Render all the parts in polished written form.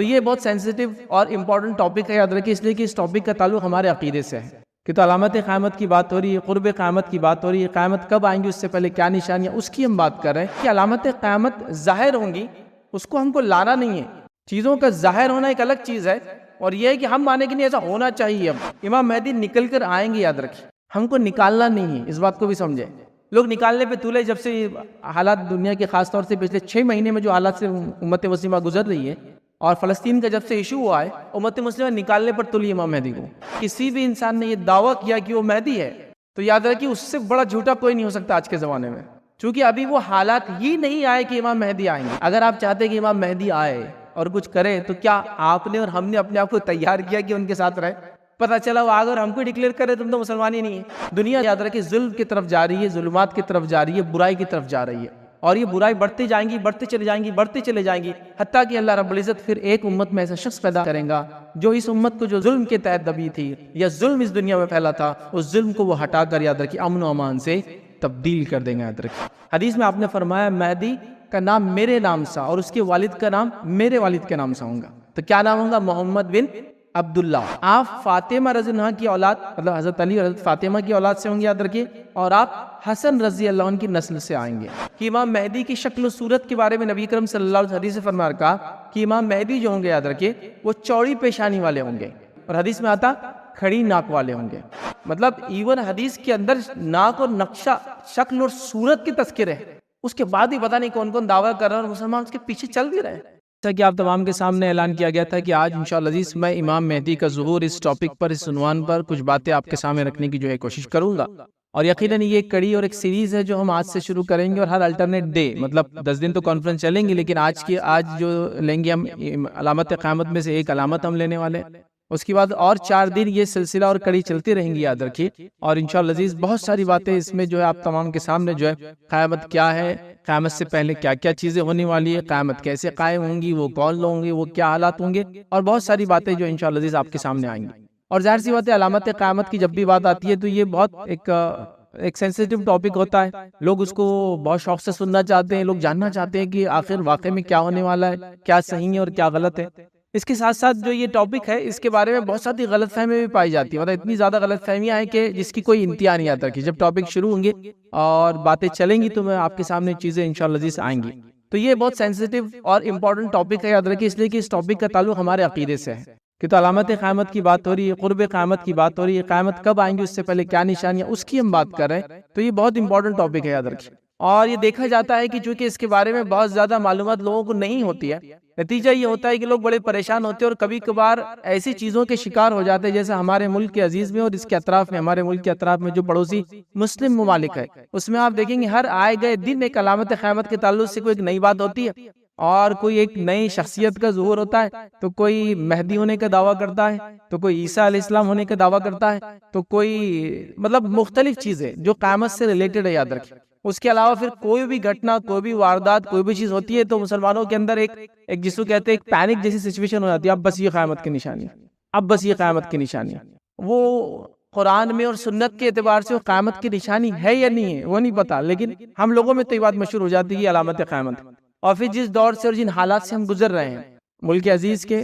تو یہ بہت سینسیٹیو اور امپورٹنٹ ٹاپک ہے، یاد رکھیے، اس لیے کہ اس ٹاپک کا تعلق ہمارے عقیدے سے ہے کہ تو علامت قیامت کی بات ہو رہی ہے، قرب قیامت کی بات ہو رہی ہے، قیامت کب آئیں گی، اس سے پہلے کیا نشانیاں، اس کی ہم بات کر رہے ہیں کہ علامت قیامت ظاہر ہوں گی، اس کو ہم کو لانا نہیں ہے۔ چیزوں کا ظاہر ہونا ایک الگ چیز ہے، اور یہ ہے کہ ہم مانے کہ نہیں ایسا ہونا چاہیے۔ اب امام مہدی نکل کر آئیں گے، یاد رکھیے، ہم کو نکالنا نہیں ہے، اس بات کو بھی سمجھیں۔ لوگ نکالنے پہ تولے، جب سے حالات دنیا کے خاص طور سے پچھلے 6 مہینے میں جو حالات سے امت مسلمہ گزر رہی ہے، اور فلسطین کا جب سے ایشو ہوا ہے، امت مسلمہ نکالنے پر تلی امام مہدی کو۔ کسی بھی انسان نے یہ دعویٰ کیا کہ وہ مہدی ہے تو یاد رکھیے اس سے بڑا جھوٹا کوئی نہیں ہو سکتا آج کے زمانے میں، چونکہ ابھی وہ حالات ہی نہیں آئے کہ امام مہدی آئیں گے۔ اگر آپ چاہتے کہ امام مہدی آئے اور کچھ کرے تو کیا آپ نے اور ہم نے اپنے آپ کو تیار کیا کہ ان کے ساتھ رہے؟ پتہ چلا وہ آگے اور ہم کو ڈکلیئر کرے تم تو مسلمان ہی نہیں ہے۔ دنیا یاد رکھے ظلم کی طرف جا رہی ہے، ظلمات کی طرف جا رہی ہے، برائی کی طرف جا رہی ہے، اور یہ برائی بڑھتے جائیں گی، بڑھتے چلے جائیں گی، بڑھتے چلے جائیں گی، حتیٰ کہ اللہ رب العزت پھر ایک امت میں ایسا شخص پیدا کریں گا جو اس امت کو جو ظلم کے تحت دبی تھی یا ظلم اس دنیا میں پھیلا تھا، اس ظلم کو وہ ہٹا کر یاد رکھیے امن و امان سے تبدیل کر دیں گے۔ یاد رکھیے حدیث میں آپ نے فرمایا مہدی کا نام میرے نام سا اور اس کے والد کا نام میرے والد کے نام سے ہوں گا۔ تو کیا نام ہوگا؟ محمد بن عبداللہ۔ آپ فاطمہ رضی اللہ عنہ کی اولاد، مطلب حضرت علی اور حضرت فاطمہ کی اولاد سے ہوں گے، یاد رکھیے، اور آپ حسن رضی اللہ عنہ کی نسل سے آئیں گے۔ کہ امام مہدی کی شکل و صورت کے بارے میں نبی کرم صلی اللہ علیہ وسلم سے فرمایا کہا کہ امام مہدی جو ہوں گے، یاد رکھیے، وہ چوڑی پیشانی والے ہوں گے، اور حدیث میں آتا کھڑی ناک والے ہوں گے۔ مطلب ایون حدیث کے اندر ناک اور نقشہ، شکل اور صورت کے تذکرے ہیں، اس کے بعد ہی پتہ نہیں کون کون دعویٰ کر رہا ہے اور مسلمان اس کے پیچھے چل بھی رہے ہیں۔ جیسا کہ آپ تمام کے سامنے اعلان کیا گیا تھا کہ آج انشاءاللہ عزیز میں امام مہدی کا ظہور اس ٹاپک پر، اس عنوان پر کچھ باتیں آپ کے سامنے رکھنے کی جو ہے کوشش کروں گا، اور یقیناً یہ ایک کڑی اور ایک سیریز ہے جو ہم آج سے شروع کریں گے، اور ہر الٹرنیٹ ڈے، مطلب 10 دن تو کانفرنس چلیں گے، لیکن آج جو لیں گے ہم علامت قیامت میں سے ایک علامت ہم لینے والے، اس کے بعد اور 4 دن یہ سلسلہ اور کڑی چلتی رہیں گی، یاد رکھیے۔ اور انشاءاللہ عزیز بہت ساری باتیں اس میں جو ہے آپ تمام کے سامنے جو ہے، قیامت کیا ہے، قیامت سے پہلے کیا کیا چیزیں ہونے والی ہے، قیامت کیسے قائم ہوں گی، وہ کون لوگ ہوں گے، وہ کیا حالات ہوں گے، اور بہت ساری باتیں جو انشاءاللہ عزیز آپ کے سامنے آئیں گی۔ اور ظاہر سی بات ہے علامت قیامت کی جب بھی بات آتی ہے تو یہ بہت ایک سینسیٹیو ٹاپک ہوتا ہے، لوگ اس کو بہت شوق سے سننا چاہتے ہیں، لوگ جاننا چاہتے ہیں کہ آخر واقع میں کیا ہونے والا ہے، کیا صحیح ہے اور کیا غلط ہے۔ اس کے ساتھ ساتھ جو یہ ٹاپک ہے اس کے بارے میں بہت ساری غلط فہمی بھی پائی جاتی ہے، مطلب اتنی زیادہ غلط فہمیاں ہیں کہ جس کی کوئی انتہا نہیں آتا کہ جب ٹاپک شروع ہوں گے اور باتیں چلیں گی تو میں آپ کے سامنے چیزیں انشاءاللہ عزیز آئیں گی۔ تو یہ بہت سینسیٹیو اور امپورٹنٹ ٹاپک ہے، یاد رکھیے، اس لیے کہ اس ٹاپک کا تعلق ہمارے عقیدے سے ہے کہ تو علامت قیامت کی بات ہو رہی ہے، قرب قیامت کی بات ہو رہی ہے، قیامت کب آئیں گی، اس سے پہلے کیا نشانیاں، اس کی ہم بات کر رہے ہیں۔ تو یہ بہت امپورٹنٹ ٹاپک ہے، یاد رکھیے، اور یہ دیکھا جاتا ہے کہ چونکہ اس کے بارے میں بہت زیادہ معلومات لوگوں کو نہیں ہوتی ہے، نتیجہ یہ ہوتا ہے کہ لوگ بڑے پریشان ہوتے ہیں اور کبھی کبھار ایسی چیزوں کے شکار ہو جاتے ہیں جیسے ہمارے ملک کے عزیز میں اور اس کے اطراف میں، ہمارے ملک کے اطراف میں جو پڑوسی مسلم ممالک ہے، اس میں آپ دیکھیں گے ہر آئے گئے دن ایک علامت قیامت کے تعلق سے کوئی ایک نئی بات ہوتی ہے، اور کوئی ایک نئی شخصیت کا ظہور ہوتا ہے، تو کوئی مہدی ہونے کا دعویٰ کرتا ہے، تو کوئی عیسیٰ علیہ السلام ہونے کا دعویٰ کرتا ہے، تو کوئی مطلب مختلف چیزیں جو قیامت سے ریلیٹڈ ہے، یاد رکھیں۔ اس کے علاوہ پھر کوئی بھی گھٹنا، کوئی بھی واردات، کوئی بھی چیز ہوتی ہے تو مسلمانوں کے اندر ایک جس کو کہتے ہیں ایک پینک جیسی سچویشن ہو جاتی ہے، اب بس یہ قیامت کی نشانی ہے، اب بس یہ قیامت کی نشانی ہے۔ وہ قرآن میں اور سنت کے اعتبار سے وہ قیامت کی نشانی ہے یا نہیں ہے وہ نہیں پتا، لیکن ہم لوگوں میں تو یہ بات مشہور ہو جاتی ہے کہ علامت قیامت۔ اور پھر جس دور سے اور جن حالات سے ہم گزر رہے ہیں، ملک عزیز کے،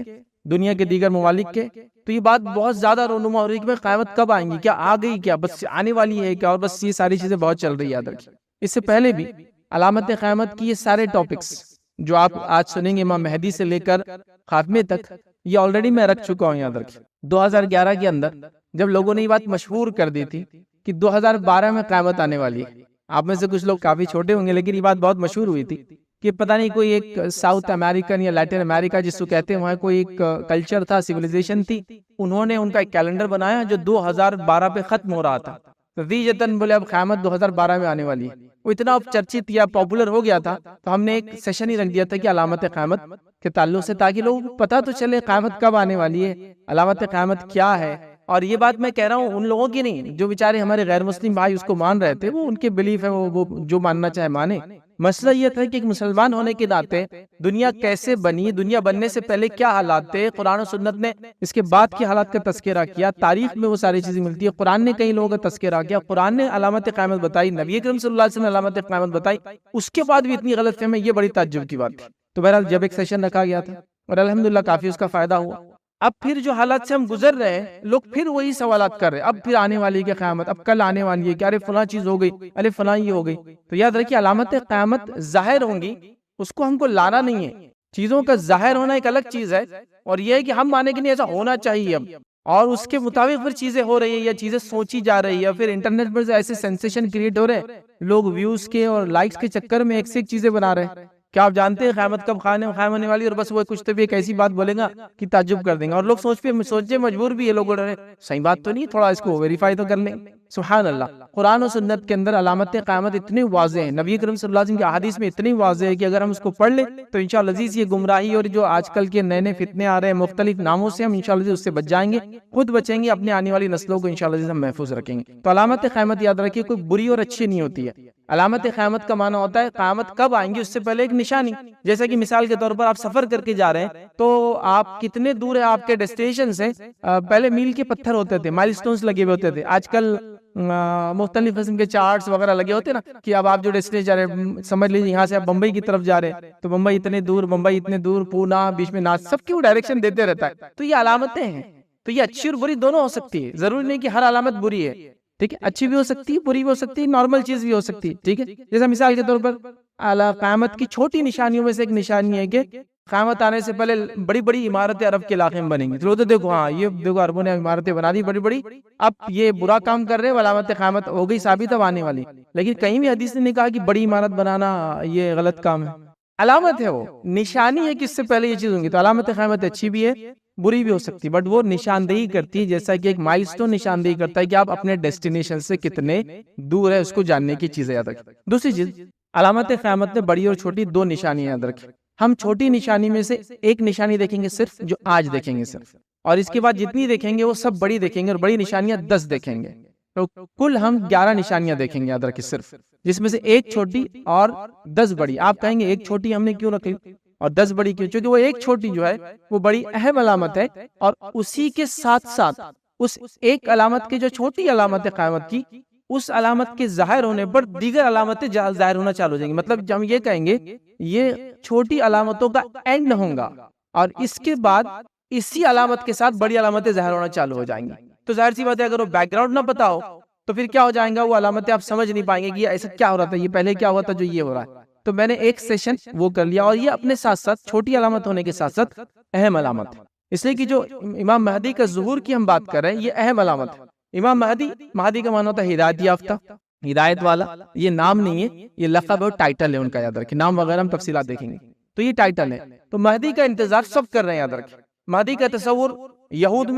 دنیا کے دیگر ممالک کے، تو یہ بات بہت زیادہ رونما ہو رہی ہے کہ قیامت کب آئیں گی، کیا آ گئی، کیا بس آنے والی ہے کیا، اور بس یہ ساری چیزیں بہت چل رہی ہے، یاد رکھیں۔ اس سے پہلے بھی علامت قیامت کی یہ سارے ٹاپکس جو آپ آج سنیں گے امام مہدی سے لے کر خاتمے تک، یہ آلریڈی میں رکھ چکا ہوں، یاد رکھیں۔ 2011 کے اندر جب لوگوں نے یہ بات مشہور کر دی تھی کہ 2012 میں قیامت آنے والی ہے، آپ میں سے کچھ لوگ کافی چھوٹے ہوں گے لیکن یہ بات بہت مشہور ہوئی تھی کہ پتہ نہیں کوئی ایک ساؤتھ امریکن یا لیٹن امریکہ جس کو کہتے ہیں، وہاں کوئی ایک کلچر تھا، سیویلائزیشن تھی، انہوں نے ان کا ایک کیلنڈر بنایا جو 2012 پہ ختم ہو رہا تھا، نتیجتاً بولے اب قیامت 2012 میں آنے والی ہے۔ وہ اتنا چرچت یا پاپولر ہو گیا تھا تو ہم نے ایک سیشن ہی رکھ دیا تھا کہ علامت قیامت کے تعلق سے، تاکہ لوگوں کو پتہ تو چلے قیامت کب آنے والی ہے، علامت قیامت کیا ہے۔ اور یہ بات میں کہہ رہا ہوں ان لوگوں کی نہیں جو بیچارے ہمارے غیر مسلم بھائی اس کو مان رہے تھے، وہ ان کے بلیف ہے، وہ جو ماننا چاہے مانے۔ مسئلہ یہ تھا کہ ایک مسلمان ہونے کے ناطے دنیا کیسے بنی، دنیا بننے سے پہلے کیا حالات تھے، قرآن و سنت نے اس کے بعد کے حالات کا تذکرہ کیا، تاریخ میں وہ ساری چیزیں ملتی ہے، قرآن نے کئی لوگوں کا تذکرہ کیا، قرآن نے علامت قیامت بتائی، نبی کریم صلی اللہ علیہ وسلم نے علامت قیامت بتائی، اس کے بعد بھی اتنی غلط فہمی، یہ بڑی تعجب کی بات تھی۔ تو بہرحال جب ایک سیشن رکھا گیا تھا اور الحمدللہ کافی اس کا فائدہ ہوا۔ اب پھر جو حالات سے ہم گزر رہے ہیں، لوگ پھر وہی سوالات کر رہے ہیں، اب پھر آنے والی ہے قیامت، اب کل آنے والی ہے کہ ارے فلاں چیز ہو گئی، ارے فلاں یہ ہو گئی۔ تو یاد رکھیے علامت قیامت ظاہر ہوں گی، اس کو ہم کو لانا نہیں ہے۔ چیزوں کا ظاہر ہونا ایک الگ چیز ہے، اور یہ ہے کہ ہم مانے کہ نہیں ایسا ہونا چاہیے اب، اور اس کے مطابق پھر چیزیں ہو رہی ہیں یا چیزیں سوچی جا رہی ہے، پھر انٹرنیٹ پر ایسے سینسیشن کریٹ ہو رہے ہیں، لوگ ویوز کے اور لائکس کے چکر میں ایک سے ایک چیزیں بنا رہے ہیں۔ کیا آپ جانتے ہیں قیامت کب قائم ہونے والی ہے؟ اور بس وہ کچھ تو بھی ایک ایسی بات بولے گا کہ تعجب کر دیں گے، اور لوگ سوچے مجبور بھی ہے، لوگ بول رہے ہیں صحیح بات تو نہیں، تھوڑا اس کو ویریفائی تو کر لیں۔ سبحان اللہ، قرآن و سنت کے اندر علامت قیامت اتنی واضح ہیں، نبی کریم صلی اللہ علیہ وسلم کی احادیث میں اتنی واضح ہے کہ اگر ہم اس کو پڑھ لیں تو انشاءاللہ عزیز یہ گمراہی اور جو آج کل کے نئے نئے فتنے آ رہے ہیں مختلف ناموں سے، ہم انشاءاللہ عزیز اس سے بچ جائیں گے، خود بچیں گے، اپنے آنے والی نسلوں کو انشاءاللہ عزیز ہم محفوظ رکھیں گے۔ تو علامت قیامت یاد رکھیے کوئی بری اور اچھی نہیں ہوتی ہے۔ علامت قیامت کا معنی ہوتا ہے قیامت کب آئیں گی اس سے پہلے ایک نشانی، جیسے کہ مثال کے طور پر آپ سفر کر کے جا رہے ہیں تو آپ کتنے دور ہے آپ کے ڈیسٹینیشن سے، پہلے میل کے پتھر ہوتے تھے، مائل سٹونز لگے ہوئے ہوتے تھے، آج کل مختلف قسم کے چارٹس وغیرہ لگے ہوتے ہیں نا، کہ اب آپ جو ڈیسٹینیشن جا رہے ہیں، سمجھ لیجیے یہاں سے آپ بمبئی کی طرف جا رہے ہیں تو بمبئی اتنے دور، پونا بیچ میں ناس، سب کی وہ ڈائریکشن دیتے رہتا ہے۔ تو یہ علامتیں ہیں، تو یہ اچھی اور بری دونوں ہو سکتی ہے، ضروری نہیں کہ ہر علامت بری ہے، ٹھیک ہے، اچھی بھی ہو سکتی ہے، بری بھی ہو سکتی ہے، نارمل چیز بھی ہو سکتی ہے، ٹھیک ہے۔ جیسا مثال کے طور پر قیامت کی چھوٹی نشانیوں میں سے ایک نشانی ہے کہ قیامت آنے سے پہلے بڑی بڑی عمارتیں عرب کے علاقے میں بنیں گی، تو دیکھو ہاں یہ دیکھو عربوں نے عمارتیں بنا دی بڑی بڑی، اب یہ برا کام کر رہے ہیں، علامت قیامت ہو گئی ثابت اب آنے والی، لیکن کہیں بھی حدیث نے نہیں کہا کہ بڑی عمارت بنانا یہ غلط کام ہے، علامت ہے، وہ نشانی ہے کہ اس سے پہلے یہ چیز ہوں گی۔ تو علامت قیامت اچھی بھی ہے بری بھی ہو سکتی ہے، بٹ وہ نشاندہی کرتی ہے، جیسا کہ ایک مائل سٹون نشاندہی کرتا ہے کہ آپ اپنے ڈیسٹینیشن سے کتنے دور ہے، اس کو جاننے کی چیزیں یاد رکھیں۔ دوسری چیز، علامت قیامت نے بڑی اور چھوٹی دو نشانیاں یاد رکھیں۔ ہم چھوٹی نشانی میں سے ایک نشانی دیکھیں گے صرف، جو آج دیکھیں گے صرف، اور اس کے بعد جتنی دیکھیں گے وہ سب بڑی دیکھیں گے، اور بڑی نشانیاں 10 دیکھیں گے، تو کل ہم 11 نشانیاں دیکھیں گے یاد رکھیں صرف، جس میں سے ایک چھوٹی اور 10 بڑی۔ آپ کہیں گے ایک چھوٹی ہم نے کیوں رکھی اور 10 بڑی کیوں؟ کیونکہ وہ ایک چھوٹی جو ہے وہ بڑی اہم علامت ہے، اور اسی کے ساتھ ساتھ اس ایک علامت کی جو چھوٹی علامت ہے قیامت کی، اس علامت کے ظاہر ہونے پر دیگر علامتیں ظاہر ہونا چالو ہو جائیں گی۔ مطلب ہم یہ کہیں گے یہ چھوٹی علامتوں کا اینڈ ہوگا، اور اس کے بعد اسی علامت کے ساتھ بڑی علامتیں ظاہر ہونا چالو ہو جائیں گی۔ تو ظاہر سی بات ہے اگر وہ بیک گراؤنڈ نہ پتا ہو تو پھر کیا ہو جائیں گا، وہ علامتیں آپ سمجھ نہیں پائیں گے کہ یہ ایسا کیا ہو رہا تھا، یہ پہلے کیا ہوا تھا جو یہ ہو رہا ہے۔ تو میں نے ایک سیشن وہ کر لیا، اور یہ اپنے ساتھ ساتھ چھوٹی علامت ہونے کے ساتھ ساتھ اہم علامت ہے، اس لیے کہ جو امام مہدی کا ظہور کی ہم بات کر رہے ہیں یہ اہم علامت ہے۔ امام مہدی کا معنی ہوتا ہے ہدایت یافتہ، ہدایت والا، یہ نام نہیں ہے، یہ لقب ہے، ٹائٹل ہے ان کا، یاد رکھیں، نام وغیرہ ہم تفصیلات دیکھیں گے، تو یہ ٹائٹل ہے۔ تو مہدی کا انتظار سب کر رہے ہیں، یاد رکھیں۔ مہدی کا تصور یہود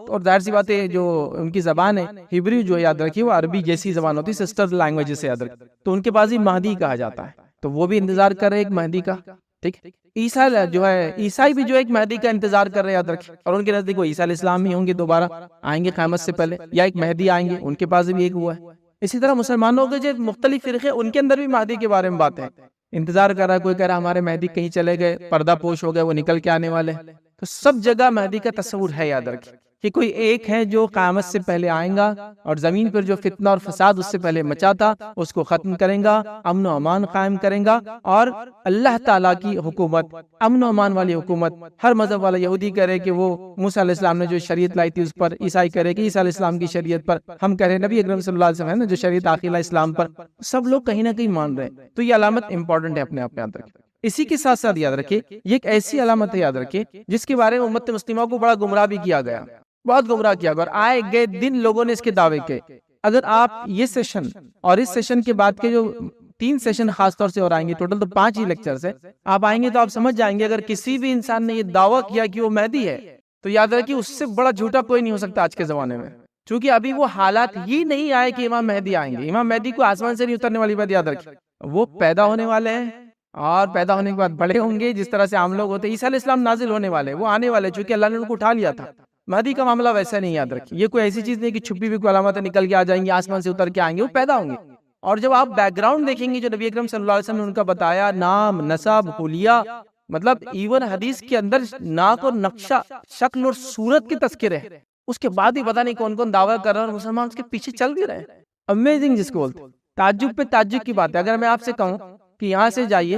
اور ظاہر سی بات ہے جو ان کی زبان ہے ہیبریو جو یاد رکھیے وہ عربی جیسی زبان ہوتی ہے، سسٹر لینگویج سے یاد رکھیں، تو ان کے پاس ہی مہدی کہا جاتا ہے، تو وہ بھی انتظار کر رہے ہیں ایک مہدی کا، ٹھیک۔ عیسائی بھی جو ایک مہدی کا انتظار کر رہے ہیں، یاد رکھیں، اور ان کے نزدیک وہ عیسیٰ علیہ السلام ہی ہوں گے، دوبارہ آئیں گے قیامت سے پہلے، یا ایک مہدی آئیں گے، ان کے پاس بھی ایک ہوا ہے۔ اسی طرح مسلمانوں کے جو مختلف فرقے ان کے اندر بھی مہدی کے بارے میں بات ہے، انتظار کر رہا ہے، کوئی کہہ رہا ہمارے مہدی کہیں چلے گئے، پردہ پوش ہو گئے، وہ نکل کے آنے والے، تو سب جگہ مہدی کا تصور ہے، یاد رکھیں کہ کوئی ایک ہے جو قیامت سے پہلے آئیں گا، اور زمین پر جو فتنہ اور فساد اس سے پہلے مچا تھا اس کو ختم کریں گا، امن و امان قائم کریں گا، اور اللہ تعالیٰ کی حکومت، امن و امان والی حکومت، ہر مذہب والا یہودی کرے کہ وہ موسیٰ علیہ السلام نے جو شریعت لائی تھی اس پر، عیسائی کرے کہ عیسیٰ علیہ السلام کی شریعت پر، ہم کہہ رہے ہیں نبی اکرم صلی اللہ علیہ وسلم ہے نا جو شریعت عاقلہ اسلام پر، سب لوگ کہیں نہ کہیں مان رہے ہیں۔ تو یہ علامت امپورٹنٹ ہے، اپنے آپ یاد رکھیں۔ اسی کے ساتھ ساتھ یاد رکھیں یہ ایک ایسی علامت ہے، یاد رکھیں، جس کے بارے میں امت مسلمہ کو بڑا گمراہ بھی کیا گیا، بہت گمراہ کیا گیا، اور آئے گئے دن لوگوں نے اس کے دعوے کے۔ اگر آپ یہ سیشن اور اس سیشن کے بعد کے جو 3 سیشن خاص طور سے اور آئیں گے، ٹوٹل تو 5 ہی لیکچرز ہیں، آپ آئیں گے تو آپ سمجھ جائیں گے اگر کسی بھی انسان نے یہ دعویٰ کیا کہ وہ مہدی ہے تو یاد رکھیں اس سے بڑا جھوٹا کوئی نہیں ہو سکتا آج کے زمانے میں، چونکہ ابھی وہ حالات ہی نہیں آئے کہ امام مہدی آئیں گے۔ امام مہدی کو آسمان سے نہیں اترنے والی بات یاد رکھیں، وہ پیدا ہونے والے ہیں، اور پیدا ہونے کے بعد بڑے ہوں گے، جس طرح سے عام لوگ ہوتے ہیں۔ عیسیٰ علیہ السلام نازل ہونے والے، وہ آنے والے، چونکہ اللہ نے ان کو اٹھا لیا تھا۔ مہدی کا معاملہ ویسا نہیں، یاد رکھیں، یہ کوئی ایسی چیز نہیں کہ چھپی ہوئی کوئی علامتیں نکل کے آ جائیں گی، آسمان سے اتر کے آئیں گے، وہ پیدا ہوں گے۔ اور جب آپ بیک گراؤنڈ دیکھیں گے جو نبی اکرم صلی اللہ علیہ وسلم نے ان کا بتایا، نام، نسب، حلیہ، مطلب ایون حدیث کے اندر ناک اور نقشہ، شکل اور صورت کے تذکرے ہیں، اس کے بعد ہی پتہ نہیں کون کون دعویٰ کر رہا ہے اور مسلمان اس کے پیچھے چل بھی رہے ہیں۔ امیزنگ جس کو بولتے ہیں، تعجب پہ تعجب کی بات ہے۔ اگر میں آپ سے کہوں کہ یہاں سے جائیے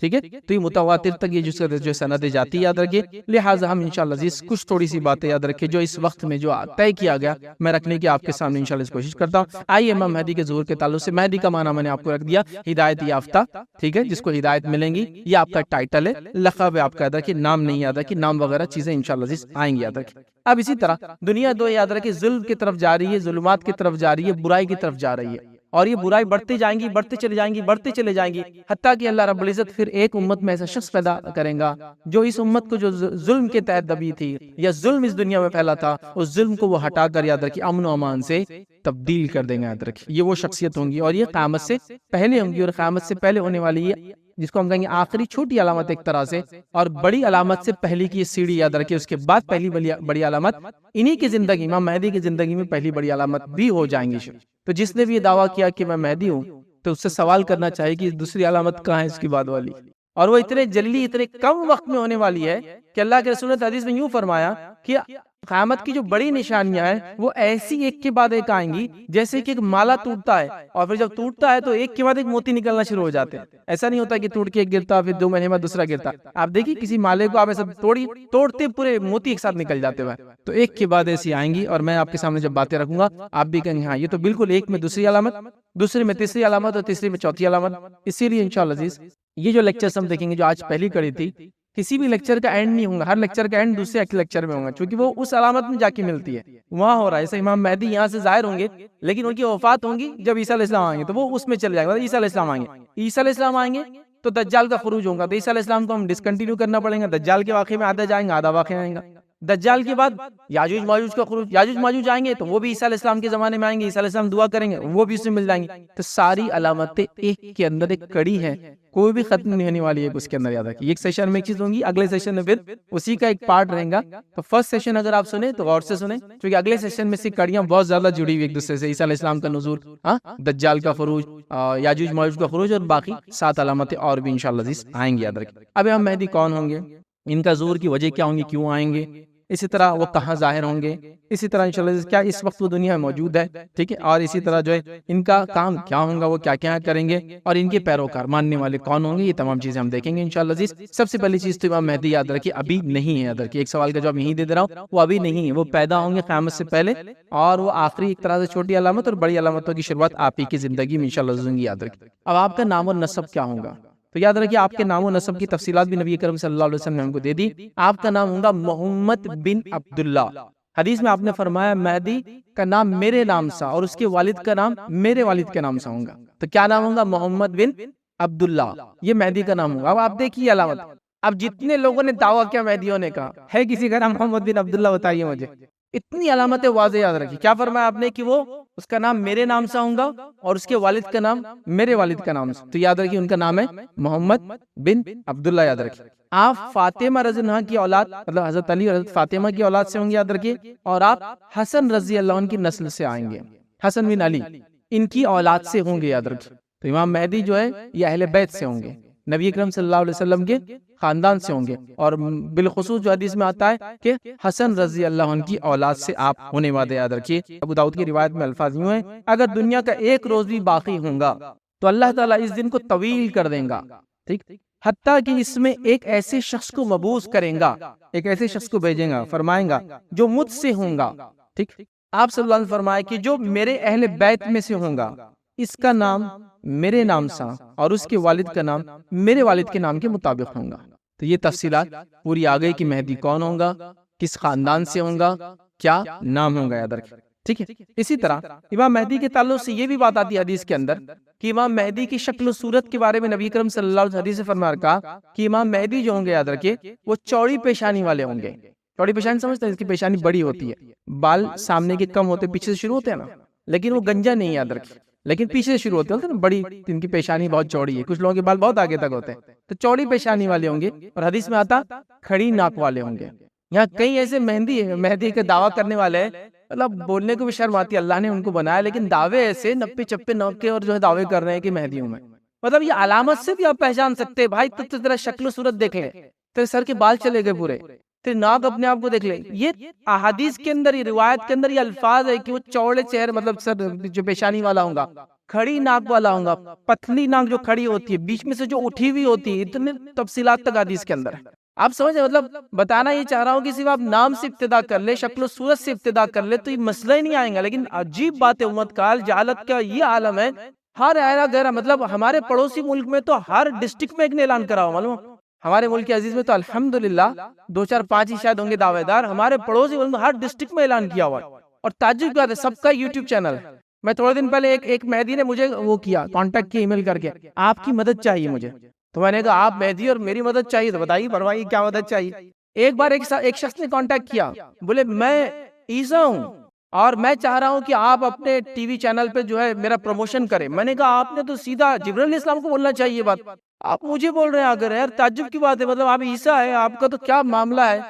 ٹھیک ہے، تو یہ متواتر تک یہ جو سندیں جاتی ہے یاد رکھیے. لہٰذا ہم انشاءاللہ عزیز کچھ تھوڑی سی باتیں یاد رکھیں جو اس وقت میں جو طے کیا گیا میں رکھنے کی آپ کے سامنے انشاءاللہ اس کوشش کرتا ہوں. آئیے امام مہدی کے ظہور کے تعلق سے. مہدی کا معنی میں نے آپ کو رکھ دیا ہدایت یافتہ، ٹھیک ہے، جس کو ہدایت ملیں گی. یہ آپ کا ٹائٹل ہے، لقب ہے آپ کا، یاد رکھیے. نام نہیں یاد رکھیے، نام وغیرہ چیزیں انشاءاللہ عزیز آئیں گی، یاد رکھیے. اب اسی طرح دنیا دو یاد رکھیے ظلم کی طرف جا رہی ہے، ظلمات کی طرف جا رہی ہے، برائی کی طرف جا رہی ہے، اور یہ برائی بڑھتے جائیں گی، بڑھتے چلے جائیں گی، بڑھتے چلے جائیں گی، حتیٰ کہ اللہ رب العزت پھر ایک امت میں ایسا شخص پیدا کریں گا جو اس امت کو جو ظلم کے تحت دبی تھی یا ظلم اس دنیا میں پھیلا تھا، اس ظلم کو وہ ہٹا کر یاد رکھیے امن و امان سے تبدیل کر دیں گے، یاد رکھیے. یہ وہ شخصیت ہوں گی اور یہ قیامت سے پہلے ہوں گی، اور قیامت سے پہلے ہونے والی ہے جس کو ہم کہیں گے آخری چھوٹی علامت ایک طرح سے، اور بڑی علامت سے پہلی کی یہ سیڑھی یاد رکھیے. اس کے بعد پہلی بڑی علامت انہی کی زندگی، امام مہدی کی زندگی میں پہلی بڑی علامت بھی ہو جائیں گی. تو جس نے بھی یہ دعویٰ کیا کہ میں مہدی ہوں تو اس سے سوال کرنا چاہیے کہ دوسری علامت کہاں ہے اس کی بعد والی، اور وہ اتنے جلدی اتنے کم وقت میں ہونے والی ہے کہ اللہ کے رسول نے حدیث میں یوں فرمایا کہ قیامت کی جو بڑی نشانیاں ہیں وہ ایسی ایک کے بعد ایک آئیں گی جیسے کہ ایک مالا ٹوٹتا ہے، اور پھر جب ٹوٹتا ہے تو ایک کے بعد ایک موتی نکلنا شروع ہو جاتے ہیں. ایسا نہیں ہوتا کہ ٹوٹ کے ایک گرتا پھر 2 مہینے بعد دوسرا گرتا. آپ دیکھیے کسی مالے کو آپ ایسا توڑتے پورے موتی ایک ساتھ نکل جاتے ہوئے، تو ایک کے بعد ایسی آئیں گی. اور میں آپ کے سامنے جب باتیں رکھوں گا آپ بھی کہیں گے ہاں یہ تو بالکل ایک میں دوسری علامت، دوسری میں تیسری علامت، اور تیسری میں چوتھی علامت. اسی لیے انشاءاللہ عزیز یہ جو لیکچرز ہم دیکھیں گے جو آج پہلی کڑی تھی، کسی بھی لیکچر کا اینڈ نہیں ہوگا، ہر لیکچر کا اینڈ دوسرے لیکچر میں ہوگا، چونکہ وہ اس علامت میں جا کے ملتی ہے، وہاں ہو رہا ہے. جیسے امام مہدی یہاں سے ظاہر ہوں گے لیکن ان کی وفات ہوں گی جب عیسیٰ علیہ السلام آئیں گے، تو وہ اس میں چل جائے گا. عیسیٰ علیہ السلام آئیں گے، عیسیٰ علیہ السلام آئیں گے تو دجال کا خروج ہوگا، تو عیسیٰ علیہ السلام کو ہم ڈسکنٹینیو کرنا پڑیں گا. دجال کے واقعے میں آدھا جائیں گے، آدھا واقعہ آئیں گا. دجال کے بعد یاجوج ماجوج کا خروج، یاجوج ماجوج آئیں گے تو وہ بھی عیسیٰ علیہ السلام کے زمانے میں آئیں گے، عیسیٰ علیہ السلام دعا کریں گے وہ بھی اس میں مل جائیں گے. تو ساری علامتیں ایک کے اندر ایک کڑی ہے، کوئی بھی ختم نہیں ہونے والی ہے اس کے اندر، یاد رکھیے. ایک سیشن میں ایک چیز ہوں گی، اگلے سیشن میں پھر اسی کا ایک پارٹ رہے گا. تو فرسٹ سیشن اگر آپ سنیں تو غور سے سنیں، کیونکہ اگلے سیشن میں سے کڑیاں بہت زیادہ جڑی ہوئی ایک دوسرے سے. عیسیٰ علیہ السلام کا نزول، دجال کا خروج، یاجوج ماجوج کا خروج، اور باقی 7 علامتیں اور بھی انشاءاللہ عزیز آئیں گی، یاد رکھیے. اب ہم مہدی کون ہوں گے، ان کا ظہور کی وجہ کیا ہوں گی، کیوں آئیں گے، اسی طرح وہ کہاں ظاہر ہوں گے، اسی طرح انشاءاللہ کیا اس وقت وہ دنیا میں موجود ہے، ٹھیک ہے، اور اسی طرح جو ہے ان کا کام کیا ہوگا، وہ کیا کیا کریں گے، اور ان کے پیروکار ماننے والے کون ہوں گے. یہ تمام چیزیں ہم دیکھیں گے انشاءاللہ عزیز. سب سے پہلی چیز تو امام مہدی یاد رکھیے ابھی نہیں ہے، یاد رکھیے. ایک سوال کا جواب یہیں دے دے رہا ہوں، وہ ابھی نہیں ہے، وہ پیدا ہوں گے قیامت سے پہلے، اور وہ آخری ایک طرح سے چھوٹی علامت اور بڑی علامتوں کی شروعات آپ ہی کی زندگی میں انشاءاللہ عزیز یاد رکھیے. اب آپ کا نام و نسب کیا ہوگا، تو یاد رکھیے آپ کے نام و نسب کی تفصیلات بھی نبی کریم صلی اللہ علیہ وسلم نے ہم کو دے دی. آپ کا نام ہوگا محمد بن عبداللہ. حدیث میں آپ نے فرمایا مہدی کا نام میرے نام سا اور اس کے والد کا نام میرے والد کے نام سا ہوگا. تو کیا نام ہوگا، محمد بن عبداللہ. یہ مہدی کا نام ہوگا. اب آپ دیکھیے علامت، اب جتنے لوگوں نے دعویٰ کیا مہدی ہونے کا، ہے کسی کا نام محمد بن عبداللہ، بتائیے مجھے. اتنی علامتیں واضح یاد رکھی. کیا فرمایا آپ نے کہ وہ اس کا نام میرے نام سے ہوگا اور اس کے والد کا نام میرے والد کا نام سے. تو یاد رکھیے ان کا نام ہے محمد بن عبداللہ. یاد رکھیے آپ فاطمہ رضی اللہ عنہ کی اولاد، مطلب حضرت علی اور حضرت فاطمہ کی اولاد سے ہوں گے، یاد رکھیے. اور آپ حسن رضی اللہ عنہ کی نسل سے آئیں گے، حسن بن علی ان کی اولاد سے ہوں گے، یاد رکھیے. تو امام مہدی جو ہے یہ اہل بیت سے ہوں گے، نبی اکرم صلی اللہ علیہ وسلم کے خاندان سے ہوں گے. اور بالخصوص جو حدیث میں آتا ہے کہ حسن رضی اللہ عنہ کی اولاد سے آپ ہونے والے، یاد رکھیے. ابو داؤد کی روایت میں الفاظ یوں ہیں، اگر دنیا کا ایک روز بھی باقی ہوگا تو اللہ تعالیٰ اس دن کو طویل کر دیں گا، ٹھیک، حتیٰ کہ اس میں ایک ایسے شخص کو مبعوث کریں گا، ایک ایسے شخص کو بھیجیں گا، فرمائیں گا جو مجھ سے ہوں گا، ٹھیک. آپ صلی اللہ علیہ وسلم فرمائے کہ جو میرے اہل بیت میں سے ہوں گا اس کا نام میرے نام سا اور اس کے والد کا نام میرے والد کے نام کے مطابق ہوں گا. تو یہ تفصیلات پوری آ گئی کہ مہدی کون ہوگا، کس خاندان سے ہوگا، کیا نام ہوگا، یاد رکھیں، ٹھیک ہے. اسی طرح امام مہدی کے تعلق سے یہ بھی بات آتی ہے حدیث کے اندر کہ امام مہدی کی شکل و صورت کے بارے میں نبی کریم صلی اللہ علیہ وسلم حدیث سے فرمایا کہا کہ امام مہدی جو ہوں گے، یاد رکھیے، وہ چوڑی پیشانی والے ہوں گے. چوڑی پیشانی سمجھتے ہیں، اس کی پیشانی بڑی ہوتی ہے، بال سامنے کے کم ہوتے، پیچھے سے شروع ہوتے ہیں نا، لیکن وہ گنجا نہیں، یاد رکھیے، لیکن پیچھے سے شروع ہوتے ہیں نا، بڑی، ان کی پیشانی بہت چوڑی ہے. کچھ لوگوں کے بال بہت آگے تک ہوتے ہیں، تو چوڑی پیشانی والے ہوں گے. اور حدیث میں آتا کھڑی ناک والے ہوں گے. یہاں کئی ایسے مہدی کے دعویٰ کرنے والے ہیں، مطلب بولنے کو بھی شرم آتی ہے، اللہ نے ان کو بنایا، لیکن دعوے ایسے نپے چپے نوک کے اور جو ہے دعوے کر رہے ہیں کہ مہدی ہوں میں. مطلب یہ علامت سے بھی آپ پہچان سکتے ہیں. بھائی تو ذرا شکل و صورت دیکھ لیں، تیرے سر کے بال چلے گئے پورے، تیرے ناک اپنے آپ کو دیکھ لیں. یہ احادیث کے اندر، یہ روایت کے اندر یہ الفاظ ہے کہ وہ چوڑے چہرے، مطلب سر جو پیشانی والا ہوگا، کھڑی ناک والا ہوں گا، پتلی ناک جو کھڑی ہوتی ہے، بیچ میں سے جو اٹھی ہوئی ہوتی ہے، اتنے تفصیلات تک حدیث کے اندر ہے۔ آپ سمجھے، مطلب بتانا یہ چاہ رہا ہوں کہ صرف آپ نام سے ابتدا کر لے، شکل و صورت سے ابتدا کر لے تو یہ مسئلہ ہی نہیں آئیں گا۔ لیکن عجیب بات ہے، امت کال جہالت کا یہ عالم ہے، ہر ایرا گہرا، مطلب ہمارے پڑوسی ملک میں تو ہر ڈسٹرکٹ میں ایک نے اعلان کرا ہوا، معلوم؟ ہمارے ملک عزیز میں تو الحمدللہ 2 4 5 ہی شاید ہوں گے دعوے دار، ہمارے پڑوسی ملک میں ہر ڈسٹرکٹ میں اعلان کیا ہوا ہے۔ اور تعجب کی بات ہے، سب کا یوٹیوب چینل ہے۔ میں تھوڑے دن پہلے ایک مہدی نے مجھے وہ کیا، کانٹیکٹ کیا ای میل کر کے، آپ کی مدد چاہیے مجھے۔ تو میں نے کہا آپ مہدی اور میری مدد چاہیے تو بتائیے، فرمائیے کیا مدد چاہیے۔ ایک بار ایک شخص نے کانٹیکٹ کیا، بولے میں عیسیٰ ہوں اور میں چاہ رہا ہوں کہ آپ اپنے ٹی وی چینل پہ جو ہے میرا پروموشن کریں۔ میں نے کہا آپ نے تو سیدھا جبرائیل علیہ السلام کو بولنا چاہیے بات، آپ مجھے بول رہے ہیں اگر، یار تعجب کی بات ہے، مطلب آپ عیسیٰ ہے، آپ کا تو کیا معاملہ ہے۔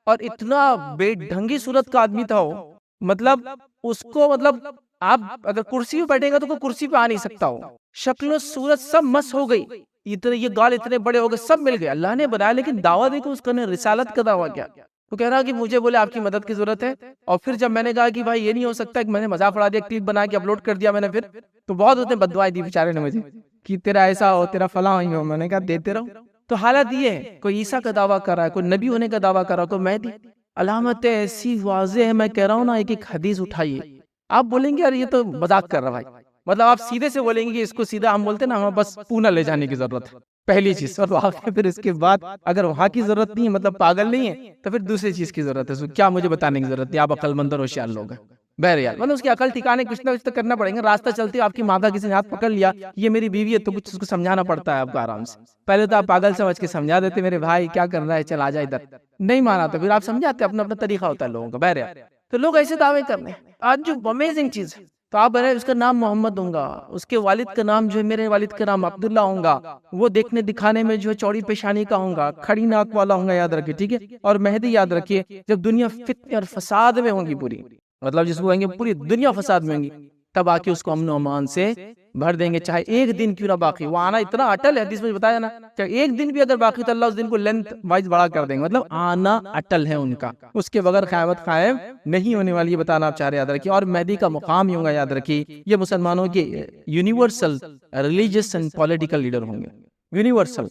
اور اتنا بے ڈھنگی صورت کا آدمی تھا وہ، مطلب اس کو، مطلب آپ اگر کرسی پہ بیٹھے گا تو کوئی کرسی پہ آ نہیں سکتا ہو، شکل و صورت سب مس ہو گئی، اتنے یہ گال اتنے بڑے ہو گئے، سب مل گئے، اللہ نے بنایا، لیکن دعویٰ دیکھو اس کا نے، رسالت کا دعویٰ کیا۔ وہ کہہ رہا کہ مجھے بولے آپ کی مدد کی ضرورت ہے، اور پھر جب میں نے کہا کہ بھائی یہ نہیں ہو سکتا، کہ میں نے مذاق اڑا دیا، کلپ بنا کے اپلوڈ کر دیا میں نے، پھر تو بہت اس نے بد دعائیں دی بیچارے نے مجھے کہ تیرا ایسا ہو، تیرا فلاں ہو۔ میں نے کہا دیتے رہو۔ تو حالت یہ ہے، کوئی عیسیٰ کا دعویٰ کر رہا ہے، کوئی نبی ہونے کا دعویٰ کر رہا ہے، کوئی مہدی۔ علامتیں ایسی واضح ہے، میں کہہ رہا ہوں نا، ایک ایک حدیث اٹھائیے، آپ بولیں گے یار یہ تو مذاق کر رہا بھائی، مطلب آپ سیدھے سے بولیں گے کہ اس کو سیدھا، ہم بولتے ہیں نا ہمیں بس پونا لے جانے کی ضرورت ہے، پہلی چیز، اور واقعی پھر اس کے بعد اگر وہاں کی ضرورت نہیں ہے، مطلب پاگل نہیں ہے، تو پھر دوسری چیز کی ضرورت ہے، کیا مجھے بتانے کی ضرورت ہے، آپ عقل مند اور ہوشیار لوگ ہیں۔ بہرحال مطلب اس کی عقل ٹھکانے کچھ نہ کچھ تو کرنا پڑے گا، راستہ چلتے آپ کی ماں کا کسی نے ہاتھ پکڑ لیا، یہ میری بیوی ہے، تو کچھ اس کو سمجھانا پڑتا ہے آپ کو آرام سے۔ پہلے تو آپ پاگل سمجھ کے سمجھا دیتے، میرے بھائی کیا کر رہا ہے، چل آ جا ادھر، نہیں مانا تو پھر آپ سمجھاتے، اپنا اپنا طریقہ ہوتا ہے لوگوں کا۔ بہرحال تو لوگ ایسے دعوے کرنے، آج جو امیزنگ چیز ہے، تو آپ بہرحال اس کا نام محمد ہوں گا، اس کے والد کا نام جو ہے، میرے والد کا نام عبداللہ ہوں گا، وہ دیکھنے دکھانے میں جو ہے چوڑی پیشانی کا ہوں گا، کھڑی ناک والا ہوں گا، یاد رکھیے، ٹھیک ہے۔ اور مہدی یاد رکھیے، جب دنیا فتنے اور فساد میں ہوں گی پوری، مطلب جس کو کہیں گے پوری دنیا فساد میں ہوں گی، تب آ کے اس کو امن و امان سے بھر دیں گے، چاہے ایک دن کیوں نہ باقی، وہ آنا اتنا اٹل ہے، حدیث میں بتایا نا، چاہے ایک دن بھی اگر باقی تو اللہ اس دن کو لینتھ وائز بڑا کر دیں گے، مطلب آنا اٹل ہے ان کا، اس کے بغیر قیامت قائم نہیں ہونے والی، یہ بتانا آپ چاہ رہے، یاد رکھیے۔ اور مہدی کا مقام ہی ہوگا، یاد رکھیے، یہ مسلمانوں کے universal religious and political leader ہوں گے، یونیورسل،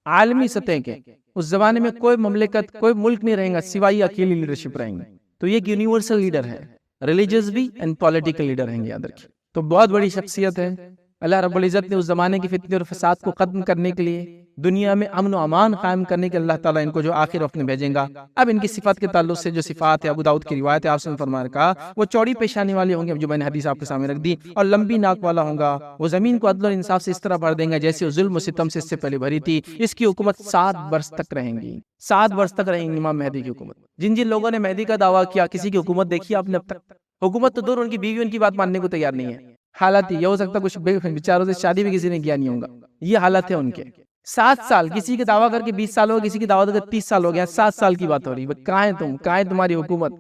عالمی سطح کے، اس زمانے میں کوئی مملکت، کوئی ملک نہیں رہیں گا سوائے اکیلی لیڈرشپ رہیں گے، تو یہ ایک یونیورسل لیڈر ہے، ریلیجس بھی اینڈ پولیٹیکل لیڈر ہیں گے، یاد رکھیے۔ تو بہت بڑی شخصیت ہے، اللہ رب العزت نے اس زمانے کی فتنے اور فساد کو ختم کرنے کے لیے، دنیا میں امن و امان قائم کرنے کے، اللہ تعالیٰ ان کو جو آخر وقت میں بھیجیں گا۔ اب ان کی صفات کے تعلق سے جو صفات ہے، ابو داؤد کی روایت ہے، آپ نے فرمایا کہا وہ چوڑی پیشانی والے ہوں گے، جو میں نے حدیث آپ کے سامنے رکھ دی، اور لمبی ناک والا ہوں گا، وہ زمین کو عدل اور انصاف سے اس طرح بھر دیں گا جیسے وہ ظلم و ستم سے اس سے پہلے بھری تھی۔ اس کی حکومت 7 برس تک رہیں گی، 7 برس تک رہیں گی امام مہدی کی حکومت۔ جن جن لوگوں نے مہدی کا دعویٰ کیا، کسی کی حکومت دیکھی آپ نے اب تک؟ حکومت تو دور، ان کی بیوی ان کی بات ماننے کو تیار نہیں ہے۔ حالت یہ ہو سکتا کچھ بیچاروں سے شادی بھی کسی نے کیا نہیں ہوگا، یہ حالت ہے ان کے۔ 7 سال کسی کے دعویٰ کر کے 20 سال ہو گیا، کسی کی دعویٰ کر کے 30 سال ہو گیا، 7 سال کی بات ہو رہی ہے، کہاں ہیں تم، کہاں ہے تمہاری حکومت،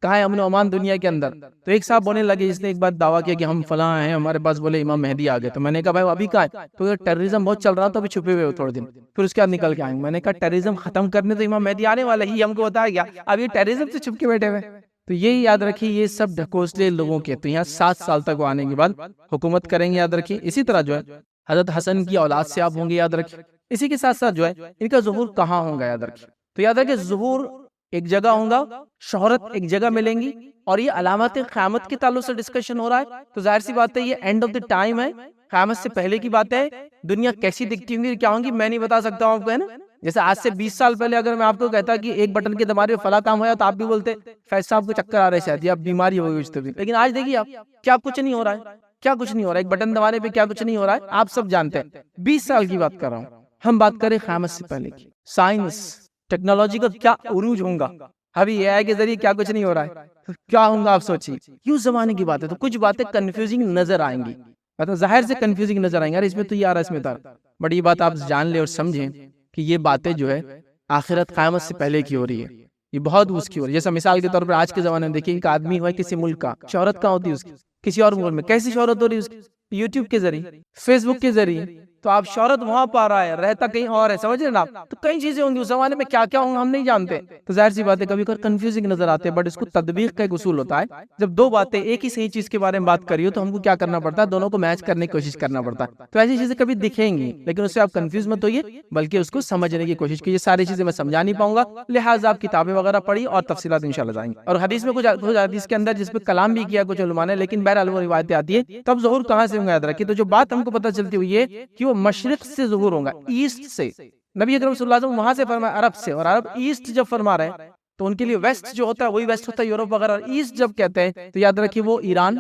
کہاں ہے امن و امان دنیا کے اندر؟ تو ایک صاحب بولنے لگے، جس نے ایک بات دعویٰ کیا کہ ہم فلاں ہیں، ہمارے پاس بولے امام مہدی آ گئے، تو میں نے کہا بھائی ابھی کہاں ہے؟ تو ٹیررزم بہت چل رہا تو ابھی چھپے ہوئے ہو تھوڑے دن، پھر اس کے بعد نکل کے آئیں گے۔ میں نے کہا ٹیررزم ختم کرنے تو امام مہدی آنے والا ہی، ہم کو بتایا گیا، اب یہ ٹیررزم سے چھپ کے بیٹھے ہوئے۔ تو یہی یاد رکھیے، یہ سب ڈھکوسلے لوگوں کے، تو یہاں 7 سال تک وہ آنے کے بعد حکومت کریں گے، یاد رکھیے۔ اسی طرح جو ہے حضرت حسن کی اولاد سے آپ ہوں گے، یاد رکھیے۔ اسی کے ساتھ ساتھ جو ہے ان کا ظہور کہاں ہوگا، یاد رکھیے۔ تو یاد رکھیے، ظہور ایک جگہ ہوگا، شہرت ایک جگہ ملیں گی، اور یہ علامات قیامت کے تعلق سے ڈسکشن ہو رہا ہے، تو ظاہر سی بات ہے یہ اینڈ آف دی ٹائم ہے، قیامت سے پہلے کی بات ہے۔ دنیا کیسی دکھتی ہوں گی، کیا ہوں گی، میں نہیں بتا سکتا ہوں آپ کو، ہے نا۔ جیسے آج سے 20 سال پہلے اگر میں آپ کو کہتا کہ ایک بٹن کے دبانے میں فلاں کام ہوا، تو آپ بھی بولتے فیض صاحب کو چکر آ رہے شاید، یا بیماری ہو گئی اس طرح۔ لیکن آج دیکھیے آپ، کیا کچھ نہیں ہو رہا ہے، کیا کچھ نہیں ہو رہا ہے، ایک بٹن دبانے پہ کیا کچھ نہیں ہو رہا ہے، آپ سب جانتے ہیں۔ 20 سال کی بات کر رہا ہوں، ہم بات کریں قیامت سے پہلے کی۔ سائنس ٹیکنالوجی کا کیا عروج ہوگا، ابھی اے آئی کے ذریعے کیا کچھ نہیں ہو رہا ہے، تو کیا ہوگا آپ سوچیے۔ یہ اس زمانے کی بات ہے، تو کچھ باتیں کنفیوزنگ نظر آئیں گی، مطلب ظاہر سے کنفیوزنگ نظر آئیں گے، اس میں تو یہ آ رہا ہے، اس میں تھا، بٹ یہ بات آپ جان لیں اور سمجھیں کہ یہ باتیں جو ہے آخرت قیامت سے پہلے کی ہو رہی ہے، یہ بہت اس کی ہو رہی ہے۔ جیسا مثال کے طور پر آج کے زمانے میں دیکھیں، ایک آدمی ہوا کسی ملک کا، شہرت کہاں ہوتی ہے اس کی، کسی اور ملک میں، کیسی شہرت ہو رہی ہے اس کی؟ یوٹیوب کے ذریعے، فیس بک کے ذریعے، تو آپ شہرت وہاں پا رہا ہے، رہتا کہیں اور ہے، سمجھ رہے نا آپ؟ تو کئی چیزیں ہوں گی اس زمانے میں، کیا کیا ہوں ہم نہیں جانتے، تو ظاہر سی بات ہے کبھی کبھی کنفیوزنگ نظر آتے ہیں، بٹ اس کو تطبیق کا ایک اصول ہوتا ہے، جب دو باتیں ایک ہی صحیح چیز کے بارے میں بات کری ہو تو ہم کو کیا کرنا پڑتا ہے، دونوں کو میچ کرنے کی کوشش کرنا پڑتا ہے۔ تو ایسی چیزیں کبھی دکھیں گی لیکن اس سے آپ کنفیوز مت ہوئیے، بلکہ اس کو سمجھنے کی کوشش کیجیے۔ ساری چیزیں میں سمجھا نہیں پاؤں گا، لہٰذا آپ کتابیں وغیرہ پڑھی اور تفصیلات انشاءاللہ جائیں گے۔ اور حدیث میں کچھ حدیث کے اندر جس پہ کلام بھی کیا کچھ علماء نے، لیکن بہرحال وہ روایتیں آتی ہے، تب ظہور کہاں سے ہوگا یاد رکھیے۔ تو جو بات ہم کو پتہ چلتی ہوئی ہے کہ وہ مشرق سے ظہور ہوگا، ایسٹ سے۔ نبی اکرم صلی اللہ علیہ وسلم وہاں سے فرمایا عرب سے، اور عرب ایسٹ جب فرما رہے ہیں تو ان کے لیے ویسٹ جو ہوتا ہے وہی ویسٹ ہوتا ہے یورپ وغیرہ، اور ایسٹ جب کہتے ہیں تو یاد رکھیے وہ ایران،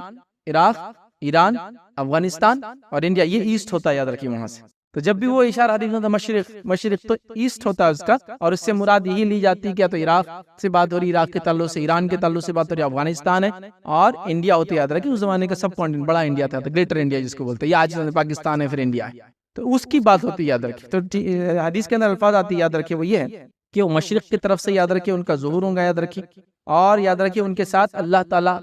عراق، ایران، افغانستان اور انڈیا، یہ ایسٹ ہوتا ہے، یاد رکھیے وہاں سے۔ تو جب بھی وہ اشارہ حدیث ہوتا ہے مشرق، مشرق تو ایسٹ ہوتا ہے اس کا، اور اس سے مراد یہی لی جاتی ہے کہ تو عراق سے بات ہو رہی، عراق کے تعلق سے، ایران کے تعلق سے بات ہو رہی، افغانستان ہے، اور انڈیا ہوتی ہے، یاد رکھیے اس زمانے کا سب کانٹیننٹ بڑا انڈیا تھا، گریٹر انڈیا جس کو بولتے ہیں، یہ آج پاکستان ہے پھر انڈیا ہے، تو اس کی بات ہوتی ہے، یاد رکھیے۔ تو حدیث کے اندر الفاظ آتی ہے، یاد رکھیے وہ یہ ہے کہ وہ مشرق کی طرف سے، یاد رکھیے ان کا ظہور ہوگا، یاد رکھیے، اور یاد رکھیے ان کے ساتھ اللہ تعالیٰ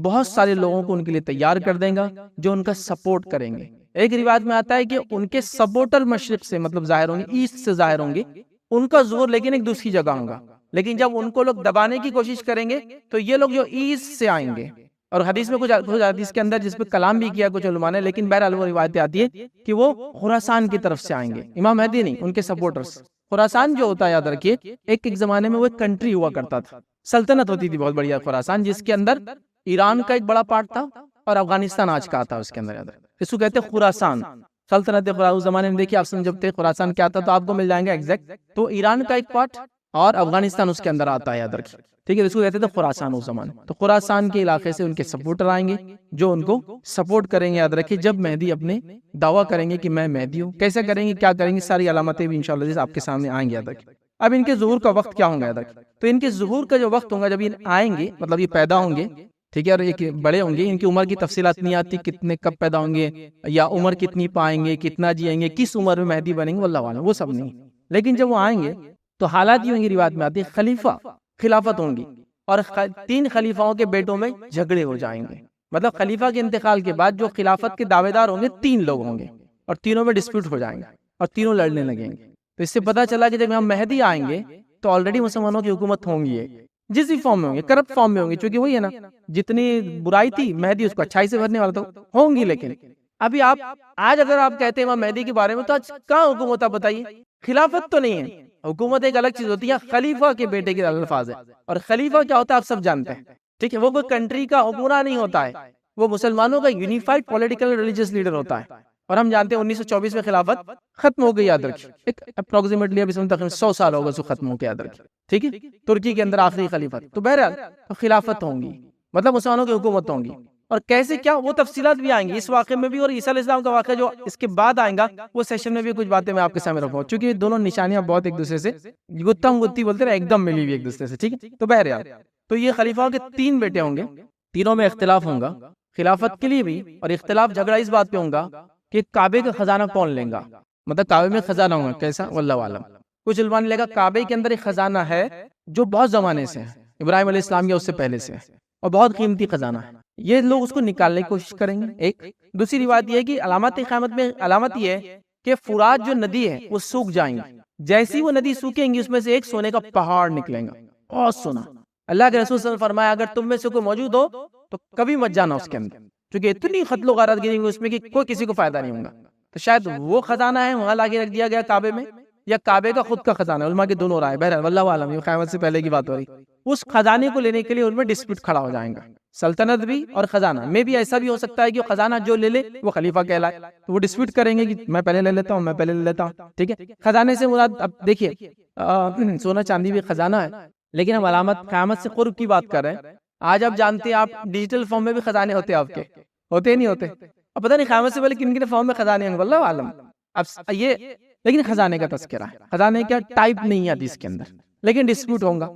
بہت سارے لوگوں کو ان کے لیے تیار کر دیں گا جو ان کا سپورٹ کریں گے۔ ایک روایت میں آتا ہے کہ ان کے سپورٹر مشرق سے مطلب ظاہر ہوں گے، ایسٹ سے ظاہر ہوں گے، ان کا ظہور لیکن ایک دوسری جگہ ہوگا، لیکن جب ان کو لوگ دبانے کی کوشش کریں گے تو یہ لوگ جو ایسٹ سے آئیں گے۔ اور حدیث میں کچھ حدیث کے اندر جس پہ کلام بھی کیا کچھ علماء نے، لیکن بہرحال وہ روایتیں آتی ہے کہ وہ خراسان کی طرف سے آئیں گے، امام مہدی نہیں، ان کے سپورٹرز۔ خراسان جو ہوتا ہے یاد رکھیے ایک زمانے میں وہ ایک کنٹری ہوا کرتا تھا، سلطنت ہوتی تھی بہت بڑھیا خراسان، جس کے اندر ایران کا ایک بڑا پارٹ تھا اور افغانستان آج کا آتا ہے اس کے اندر، یاد رکھیے اس کو کہتے ہیں خراسان، سلطنت خراسان۔ اس زمانے میں دیکھیے آپ جب تھے خراسان کیا تھا تو آپ کو مل جائیں گے ایگزیکٹ، تو ایران کا ایک پارٹ اور افغانستان اس کے اندر آتا ہے، یاد رکھیے، ٹھیک ہے، اس کو کہتے تھے خراسان اس زمانے۔ تو خراسان کے علاقے سے ان کے سپورٹر آئیں گے جو ان کو سپورٹ کریں گے، یاد رکھیے جب مہدی اپنے دعویٰ کریں گے کہ میں مہدی ہوں، کیسے کریں گے، کیا کریں گے، ساری علامتیں بھی انشاءاللہ آپ کے سامنے آئیں گے، یاد رکھیے۔ اب ان کے ظہور کا وقت کیا ہوگا، یاد رکھیے، تو ان کے ظہور کا جو وقت ہوگا جب یہ آئیں گے، مطلب یہ پیدا ہوں گے، ٹھیک ہے، اور ایک بڑے ہوں گے، ان کی عمر کی تفصیلات نہیں آتی، کتنے کب پیدا ہوں گے یا عمر کتنی پائیں گے، کتنا جیئیں گے، کس عمر میں مہدی بنیں گے، واللہ اعلم، وہ سب نہیں، لیکن جب وہ آئیں گے تو حالات یہ ہوں گی، روایت میں آتی ہے خلیفہ خلافت ہوں گی، اور 3 خلیفاؤں کے بیٹوں میں جھگڑے ہو جائیں گے، مطلب خلیفہ کے انتقال کے بعد جو خلافت کے دعوے دار ہوں گے 3 لوگ ہوں گے، اور تینوں میں ڈسپیوٹ ہو جائیں گے اور تینوں لڑنے لگیں گے۔ تو اس سے پتہ چلا کہ جب ہم مہدی آئیں گے تو آلریڈی مسلمانوں کی حکومت ہوں گی، جس بھی فارم میں ہوں گے، کرپٹ فارم میں ہوں گے، چونکہ وہی ہے نا، جتنی برائی تھی مہدی اس کو اچھائی سے بھرنے والا تو ہوں گی، لیکن ابھی آپ آج اگر آپ کہتے ہیں امام مہدی کے بارے میں تو آج کہاں حکومت ہے بتائیے، خلافت تو نہیں ہے، حکومت ایک الگ چیز ہوتی ہے، خلیفہ کے بیٹے کے الفاظ ہے، اور خلیفہ کیا ہوتا ہے آپ سب جانتے ہیں، ٹھیک ہے، وہ کوئی کنٹری کا حکمراں نہیں ہوتا ہے، وہ مسلمانوں کا یونیفائڈ پولیٹیکل ریلیجیس لیڈر ہوتا ہے، اور ہم جانتے ہیں 1924 میں خلافت ختم ہو گئی، یاد رکھیے، ایک اپروکسیمیٹلی ابھی تقریباً 100 سال ہوگا سو ختم ہو کے، یاد رکھیے، ٹھیک ہے، ترکی کے اندر آخری خلیفت، تو بہرحال خلافت ہوں گی، مطلب مسلمانوں کی حکومت ہوں گی، اور کیسے کیا وہ تفصیلات بھی آئیں گی اس واقعے میں بھی، اور عیسیٰ علیہ السلام کا واقعہ جو اس کے بعد آئیں گا وہ سیشن میں بھی کچھ باتیں میں آپ کے سامنے رکھوں، چونکہ دونوں نشانیاں بہت ایک دوسرے سے گتم گتی بولتے ہیں، ایک دم ملی ہوئی ایک دوسرے سے، ٹھیک ہے، تو بہرحال تو یہ خلیفہ کے 3 بیٹے ہوں گے، تینوں میں اختلاف ہوگا خلافت کے لیے بھی، اور اختلاف جھگڑا اس بات پہ ہوگا کہ کعبے کا خزانہ کون لے گا، مطلب کعبے میں خزانہ ہوگا کیسا، واللہ عالم۔ کچھ علماء نے لکھا کعبے کے اندر ایک خزانہ ہے جو بہت زمانے سے ہے، ابراہیم علیہ السلام یا اس سے پہلے سے ہے، اور بہت قیمتی خزانہ ہے، یہ لوگ اس کو نکالنے کی کوشش کریں گے۔ ایک دوسری روایت یہ ہے کہ علامت قیامت میں علامت یہ ہے کہ فرات جو ندی ہے وہ سوکھ جائیں گی، جیسی وہ ندی سوکھیں گی اس میں سے ایک سونے کا پہاڑ نکلیں گا، بہت سونا۔ اللہ کے رسول صلی اللہ علیہ وسلم فرمایا اگر تم میں سے کوئی موجود ہو تو کبھی مت جانا اس کے اندر، کیونکہ اتنی قتل و غارت گری ہوئی اس میں کہ کوئی کسی کو فائدہ نہیں ہوگا۔ تو شاید وہ خزانہ ہے وہاں لاکے رکھ دیا گیا کعبے میں، یا کعبے کا خود کا خزانہ ہے، علماء کے دونوں رائے، بہرحال واللہ عالم، یہ قیامت سے پہلے کی بات ہو رہی۔ اس خزانے کو لینے کے لیے ان میں ڈسپیوٹ کھڑا ہو جائیں گا، سلطنت بھی اور خزانہ میں بھی، ایسا بھی ہو سکتا ہے کہ وہ خزانہ جو لے لے وہ خلیفہ کہلائے، تو وہ ڈسپیوٹ کریں گے کہ میں پہلے لے لیتا ہوں، میں پہلے لے لیتا ہوں، ٹھیک ہے۔ خزانے سے مراد اب دیکھیے سونا چاندی بھی خزانہ ہے، لیکن ہم علامت قیامت سے قرب کی بات کر رہے ہیں۔ آج آپ جانتے ہیں آپ ڈیجیٹل فارم میں بھی خزانے ہوتے ہیں، آپ کے ہوتے نہیں ہوتے، اب پتہ نہیں قیامت سے پہلے کن کن فارم میں خزانے ہوں گے، واللہ عالم۔ اب یہ لیکن خزانے کا تذکرہ ہے، خزانے کا ٹائپ نہیں آتی اس کے اندر، لیکن ڈسپیوٹ ہوگا،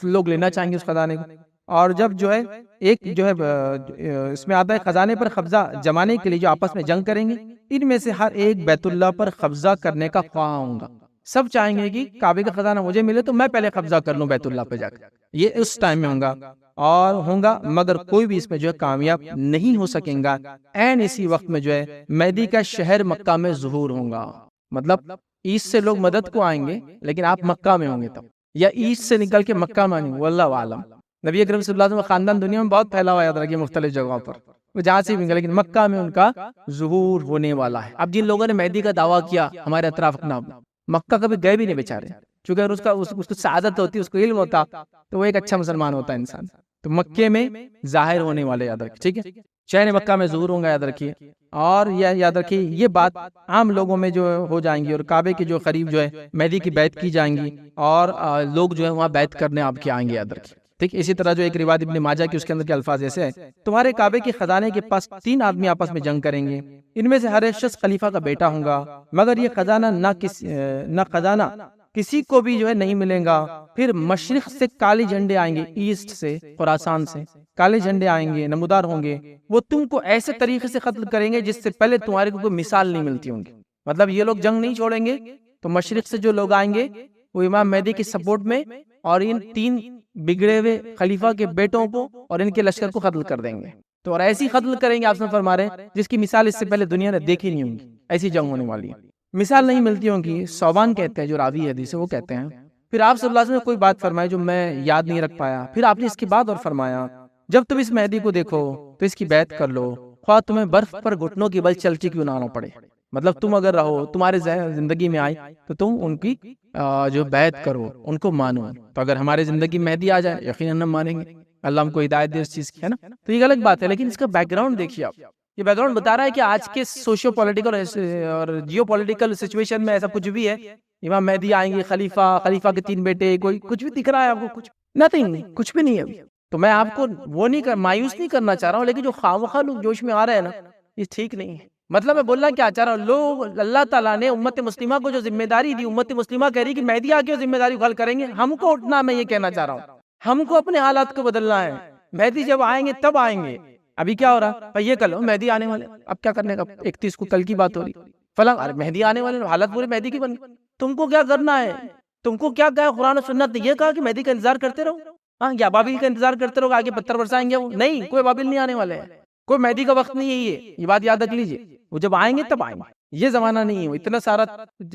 لوگ لینا چاہیں گے اس خزانے کو، اور جب جو ہے ایک جو ہے اس میں آتا ہے خزانے پر قبضہ جمانے کے لیے جو آپس میں جنگ کریں گے، ان میں سے ہر ایک بیت اللہ پر قبضہ کرنے کا خواہاں ہوگا، سب چاہیں گے کہ کعبے کا خزانہ مجھے ملے تو میں پہلے قبضہ کر لوں بیت اللہ پہ جا کر، یہ اس ٹائم میں ہوگا۔ اور ہوں گا، مگر کوئی بھی اس میں جو ہے کامیاب نہیں ہو سکیں گا۔ این اسی وقت میں جو ہے مہدی کا شہر مکہ میں ظہور ہوں گا، مطلب ایسٹ سے لوگ مدد کو آئیں گے لیکن آپ مکہ میں ہوں گے تب، یا ایسٹ سے نکل کے مکہ میں آئیں گے، واللہ عالم۔ نبی اکرم صلی اللہ علیہ وسلم کا خاندان دنیا میں بہت پھیلا ہوا ہے، یاد رکھیے مختلف جگہوں پر، وہ جہاں سے بھی گئے، لیکن مکہ میں ان کا ظہور ہونے والا ہے۔ اب جن لوگوں نے مہدی کا دعویٰ کیا ہمارے اطراف اپنا، مکہ کبھی گئے بھی نہیں بیچارے، کیونکہ اگر اس کو سعادت ہوتی، اس کو علم ہوتا تو وہ ایک اچھا مسلمان ہوتا ہے انسان۔ تو مکے میں ظاہر ہونے والے، یاد رکھیے، ٹھیک ہے، شہر مکہ میں ظہور ہوں گا، یاد رکھیے۔ اور یہ یاد رکھیے یہ بات عام لوگوں میں جو ہو جائیں گی، اور کعبے کے جو قریب جو ہے مہدی کی بیعت کی جائیں گی، اور لوگ جو ہے وہاں بیعت کرنے آپ کے آئیں گے، یاد رکھیے، ٹھیک۔ اسی طرح جو ایک روایت ابن ماجہ کی، اس کے اندر کے الفاظ ایسے ہیں: تمہارے کعبے کے خزانے کے پاس 3 آدمی آپس میں جنگ کریں گے، ان میں سے ہر ایک شخص خلیفہ کا بیٹا ہوں گا، مگر یہ خزانہ نہ خزانہ کسی کو بھی جو ہے نہیں ملے گا۔ پھر مشرق سے کالے جھنڈے آئیں گے، ایسٹ سے، خراسان سے کالے جھنڈے آئیں گے، نمودار ہوں گے، وہ تم کو ایسے طریقے سے قتل کریں گے جس سے پہلے تمہارے کو کوئی مثال نہیں ملتی ہوں گی۔ مطلب یہ لوگ جنگ نہیں چھوڑیں گے، تو مشرق سے جو لوگ آئیں گے وہ امام مہدی کی سپورٹ میں، اور ان 3 بگڑے ہوئے خلیفہ کے بیٹوں کو اور ان کے لشکر کو قتل کر دیں گے، تو اور ایسی قتل کریں گے، آپ سے فرما رہے ہیں جس کی مثال اس سے پہلے دنیا نے دیکھی نہیں ہوں گی، ایسی جنگ ہونے والی ہے، مثال نہیں ملتی ہوں گی۔ صوبان کہتے ہیں جو راوی حدیث ہے، وہ کہتے ہیں پھر آپ صلی اللہ علیہ وسلم نے کوئی بات فرمائی جو میں یاد نہیں رکھ پایا، پھر آپ نے اس کے بعد اور فرمایا: جب تم اس مہدی کو دیکھو تو اس کی بیعت کر لو، خواہ تمہیں برف پر گھٹنوں کی بل چلتی کیوں نہ آنا پڑے۔ مطلب تم اگر رہو، تمہارے زندگی میں آئے تو تم ان کی جو بیعت کرو، ان کو مانو۔ تو اگر ہمارے زندگی میں مہدی آ جائے، یقیناً ہم مانیں گے، اللہ ہم کو ہدایت دے اس چیز کی، ہے نا۔ تو یہ الگ بات ہے، لیکن اس کا بیک گراؤنڈ دیکھیے آپ، یہ بیک گراؤنڈ بتا رہا ہے کہ آج کے سوشیو پولیٹیکل اور جیو پولیٹیکل سچویشن میں ایسا کچھ بھی ہے، امام مہدی آئیں گے، خلیفہ کے 3 بیٹے، کوئی کچھ بھی دکھ رہا ہے آپ کو؟ کچھ نتھنگ، کچھ بھی نہیں ہے ابھی۔ تو میں آپ کو وہ نہیں مایوس نہیں کرنا چاہ رہا ہوں، لیکن جو خواہ لوگ جوش میں آ رہے ہیں نا، یہ ٹھیک نہیں ہے۔ مطلب میں بولنا کیا چاہ رہا ہوں، لوگ، اللہ تعالیٰ نے امت مسلمہ کو جو ذمہ داری دی، امت مسلمہ کہہ رہی کہ مہدی آ کے ذمہ داری حل کریں گے، ہم کو اٹھنا، میں یہ کہنا چاہ رہا ہوں، ہم کو اپنے حالات کو بدلنا ہے۔ مہدی جب آئیں گے تب آئیں گے، ابھی کیا ہو رہا ہے، یہ کل مہدی آنے والے، اب کیا کرنے کا، 31 کو کل کی بات ہو رہی، فلاں ارے مہدی آنے والے، حالت پورے مہدی کی بن گئی۔ تم کو کیا کرنا ہے، تم کو کیا کہا قرآن و سنت نے؟ یہ کہا کہ مہدی کا انتظار کرتے رہو، ہاں، یا بابل کا انتظار کرتے رہو، آگے پتھر برسائیں گے؟ وہ نہیں، کوئی بابل نہیں آنے والے ہیں، کوئی مہدی کا وقت نہیں ہے، یہ بات یاد رکھ لیجئے، وہ جب آئیں گے تب آئیں گے، یہ زمانہ نہیں ہے۔ اتنا سارا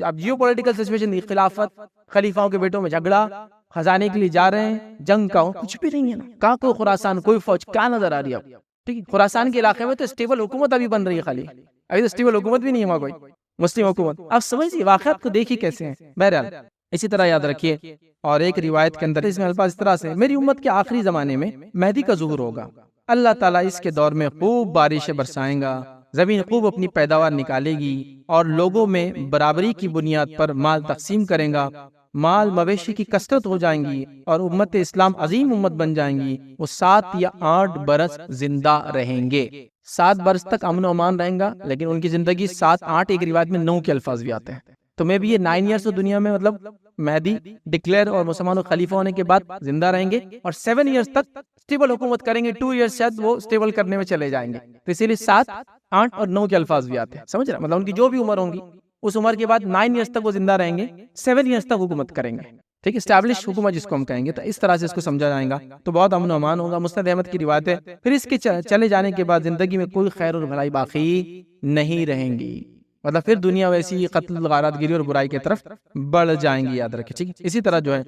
اب جیو پولیٹیکل سچویشن، خلافت، خلیفاؤں کے بیٹوں میں جھگڑا، خزانے کے لیے جا رہے ہیں، جنگ کا کچھ بھی نہیں ہے نا، کہاں کوئی خراسان، کوئی فوج کیا نظر آ رہی ہے اب؟ ٹھیک ہے، خراسان کے علاقے میں تو اسٹیبل حکومت ابھی بن رہی ہے، خالی ابھی تو اسٹیبل حکومت بھی نہیں ہے وہاں، کوئی مسلم حکومت۔ آپ سمجھیے واقعات کو دیکھیے کیسے ہیں۔ بہرحال اسی طرح یاد رکھیے، اور ایک روایت کے اندر اس میں الفاظ اس طرح سے: میری امت کے آخری زمانے میں مہدی کا ظہور ہوگا، اللہ تعالیٰ اس کے دور میں خوب بارشیں برسائیں گا، زمین خوب اپنی پیداوار نکالے گی، اور لوگوں میں برابری کی بنیاد پر مال تقسیم کریں گا، مال مویشی کی کثرت ہو جائیں گی، اور امت اسلام عظیم امت بن جائیں گی، وہ 7 یا 8 برس زندہ رہیں گے، 7 برس تک امن و امان رہیں گا، لیکن ان کی زندگی 7 8، ایک روایت میں 9 کے الفاظ بھی آتے ہیں۔ تو میں بھی یہ 9 ایئرس تو دنیا میں مطلب مہدی ڈکلیئر اور مسلمانوں خلیفہ ہونے کے بعد زندہ رہیں گے، اور 7 ایئرس تک اسٹیبل حکومت کریں گے، 2 ایئرس شاید وہ اسٹیبل کرنے میں چلے جائیں گے۔ تو اسی لیے 7 8 اور 9 کے الفاظ بھی آتے ہیں، سمجھ رہے ہیں؟ مطلب ان کی جو بھی عمر ہوں گی، اس عمر کے بعد 9 ایئرس تک وہ زندہ رہیں گے، 7 ایئرس تک حکومت کریں گے، ٹھیک ہے، اسٹیبلش حکومت جس کو ہم کہیں گے۔ تو اس طرح سے اس کو سمجھا جائے گا، تو بہت امن و امان ہوگا۔ مسند احمد کی روایت ہے، پھر اس کے چلے جانے کے بعد زندگی میں کوئی خیر اور بھلائی باقی نہیں رہیں گی، مطلب پھر دنیا ویسی قتل، غارت گیری اور برائی کی طرف بڑھ جائیں گی، یاد رکھیے، ٹھیک ہے۔ اسی طرح جو ہے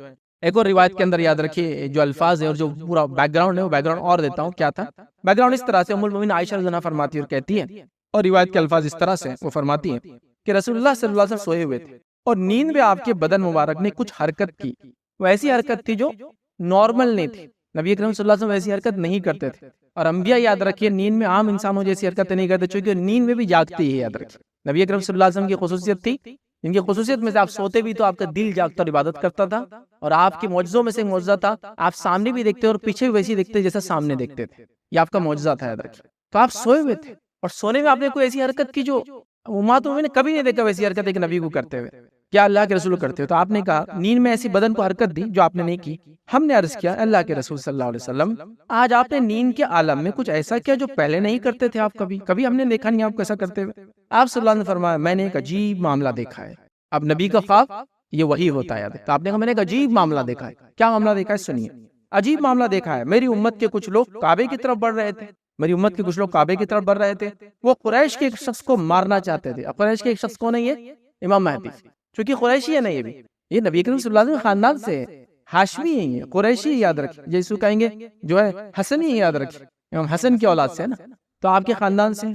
ایک اور روایت کے اندر یاد رکھیے جو الفاظ ہے اور جو پورا بیک گراؤنڈ ہے، وہ بیک گراؤنڈ اور دیتا ہوں کیا تھا۔ بیک گراؤنڈ اس طرح سے ام المومنین عائشہ رضی اللہ عنہا فرماتی ہے اور کہتی ہے، اور روایت کے الفاظ اس طرح سے وہ فرماتی ہیں کہ رسول اللہ صلی اللہ علیہ وسلم سوئے ہوئے تھے، اور نیند میں آپ کے بدن مبارک نے کچھ حرکت کی، وہ ایسی حرکت تھی جو نارمل نہیں تھی، نبی اکرم صلی اللہ علیہ وسلم ایسی حرکت نہیں کرتے تھے، اور انبیاء یاد رکھیے نیند میں عام انسانوں جیسی حرکتیں نہیں کرتے، چونکہ نیند میں بھی جاگتی ہے، یاد رکھیے۔ نبی اکرم صلی اللہ علیہ وسلم کی خصوصیت تھی، ان کی خصوصیت میں سے آپ سوتے بھی تو آپ کا دل جاگتا اور عبادت کرتا تھا، اور آپ کے معجزوں میں سے ایک معجزہ تھا، آپ سامنے بھی دیکھتے اور پیچھے بھی ویسی دیکھتے جیسا سامنے دیکھتے تھے، یہ آپ کا معجزہ تھا، یاد رکھیے۔ تو آپ سوئے ہوئے تھے، اور سونے میں آپ نے کوئی ایسی حرکت کی جو امتوں میں نے کبھی نہیں دیکھا، ویسی حرکت ایک نبی کو کرتے ہوئے، کیا اللہ کے رسول کرتے ہوئے۔ تو آپ نے کہا نیند میں ایسی بدن کو حرکت دی جو آپ نے نہیں کی۔ ہم نے عرض کیا اللہ کے رسول صلی اللہ علیہ وسلم، آج آپ نے نیند کے عالم میں کچھ ایسا کیا جو پہلے نہیں کرتے تھے، آپ کبھی ہم نے دیکھا نہیں آپ کو ایسا کرتے ہوئے۔ آپ صلی اللہ علیہ وسلم نے فرمایا میں نے ایک عجیب معاملہ دیکھا ہے۔ اب نبی کا خواب یہ وہی ہوتا ہے، تو آپ نے کہا میں نے ایک عجیب معاملہ دیکھا ہے، کیا معاملہ دیکھا ہے سنیے۔ عجیب معاملہ دیکھا ہے، میری امت کے کچھ لوگ کعبے کی طرف بڑھ رہے تھے، میری امت کے کچھ لوگ کعبے کی طرف بڑھ رہے تھے، وہ قریش کے ایک شخص کو مارنا چاہتے تھے۔ قریش کے ایک شخص کو نہیں ہے امام مہدی، چونکہ قریشی ہے، نہیں یہ نبی کریم صلی اللہ علیہ وسلم خاندان سے ہے، ہاشمی ہیں، یہ قریشی یاد رکھیں، جیسے کہیں گے جو ہے حسنی یاد رکھیں، امام حسن کی اولاد سے ہے نا، تو آپ کے خاندان سے،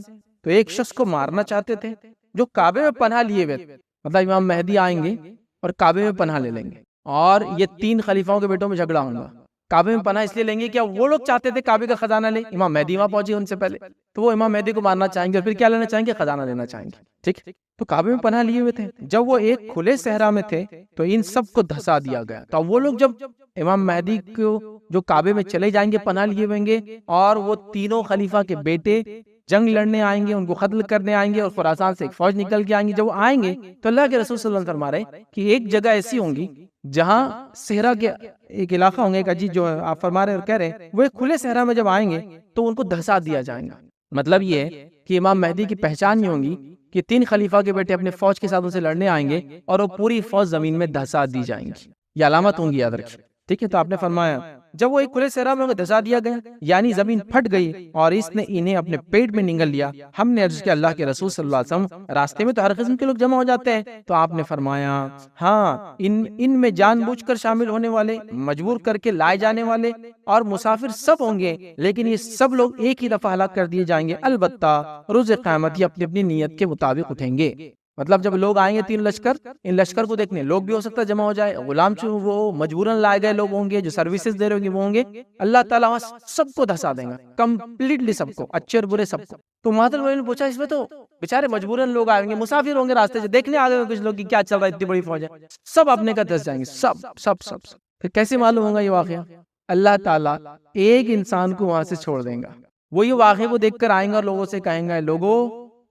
تو ایک شخص کو مارنا چاہتے تھے جو کعبے میں پناہ لیے ہوئے تھے، مطلب امام مہدی آئیں گے اور کعبے میں پناہ لے لیں گے، اور یہ 3 خلیفاؤں کے بیٹوں میں جھگڑا ہوگا۔ کعبے میں پناہ اس لیے لیں گے، کیا وہ لوگ چاہتے تھے کعبے کا خزانہ لے، امام مہدی وہاں پہنچے ان سے پہلے، تو وہ امام مہدی کو مارنا چاہیں گے اور پھر کیا لینا چاہیں گے، خزانہ لینا چاہیں گے، ٹھیک، تو کعبے میں پناہ لیے ہوئے تھے۔ جب وہ ایک کھلے صحرا میں تھے تو ان سب کو دھسا دیا گیا، تو وہ لوگ جب امام مہدی کو جو کعبے میں چلے جائیں گے، پناہ لیے ہوئیں گے، اور وہ تینوں خلیفہ کے بیٹے جنگ لڑنے آئیں گے، ان کو قتل کرنے آئیں گے، اور خراسان سے ایک فوج نکل کے آئیں گے، جب وہ آئیں گے تو اللہ کے رسول صلی اللہ علیہ وسلم فرما رہے ہیں کہ ایک جگہ ایسی ہوں گی جہاں صحرا کے ایک علاقہ ہوں گے، ایک عجیب جو آپ فرما رہے ہیں اور کہہ رہے ہیں، وہ ایک کھلے صحرا میں جب آئیں گے تو ان کو دھسا دیا جائے گا۔ مطلب یہ ہے کہ امام مہدی کی پہچان یہ ہوگی کہ 3 خلیفہ کے بیٹے اپنے فوج کے ساتھ ان سے لڑنے آئیں گے اور وہ پوری فوج زمین میں دھسا دی جائیں گی، یہ علامت ہوں گی، یاد رکھیں، ٹھیک ہے۔ تو آپ نے فرمایا جب وہ ایک کھلے صحرا میں دھسا دیا گیا، یعنی زمین پھٹ گئی اور اس نے انہیں اپنے پیٹ میں نگل لیا، ہم نے عرض کیا اللہ کے رسول صلی اللہ علیہ وسلم، راستے میں تو ہر قسم کے لوگ جمع ہو جاتے ہیں، تو آپ نے فرمایا ہاں، ان میں جان بوجھ کر شامل ہونے والے، مجبور کر کے لائے جانے والے اور مسافر سب ہوں گے، لیکن یہ سب لوگ ایک ہی دفعہ ہلاک کر دیے جائیں گے، البتہ روز قیامت یہ اپنی اپنی نیت کے مطابق اٹھیں گے۔ مطلب جب لوگ آئیں گے 3 لشکر، ان لشکر کو دیکھنے لوگ بھی ہو سکتا ہے جمع ہو جائے، غلام وہ مجبوراً لائے گئے لوگ ہوں گے، جو سروسز دے رہے ہوں گے وہ ہوں گے، اللہ تعالیٰ وہاں سب کو دھسا دیں گا، کمپلیٹلی سب کو، اچھے اور برے سب کو۔ تو مہاتر نے پوچھا اس میں تو بیچارے مجبوراً لوگ آئیں گے، مسافر ہوں گے راستے سے، دیکھنے آ گئے کچھ لوگ کہ کیا چل رہا ہے، اتنی بڑی فوج ہے، سب اپنے کا دھس جائیں گے، سب سب سب۔ پھر کیسے معلوم ہوگا یہ واقعہ؟ اللہ تعالیٰ ایک انسان کو وہاں سے چھوڑ دیں گا، وہ یہ واقعے کو دیکھ کر آئیں گا اور لوگوں سے کہیں گے لوگوں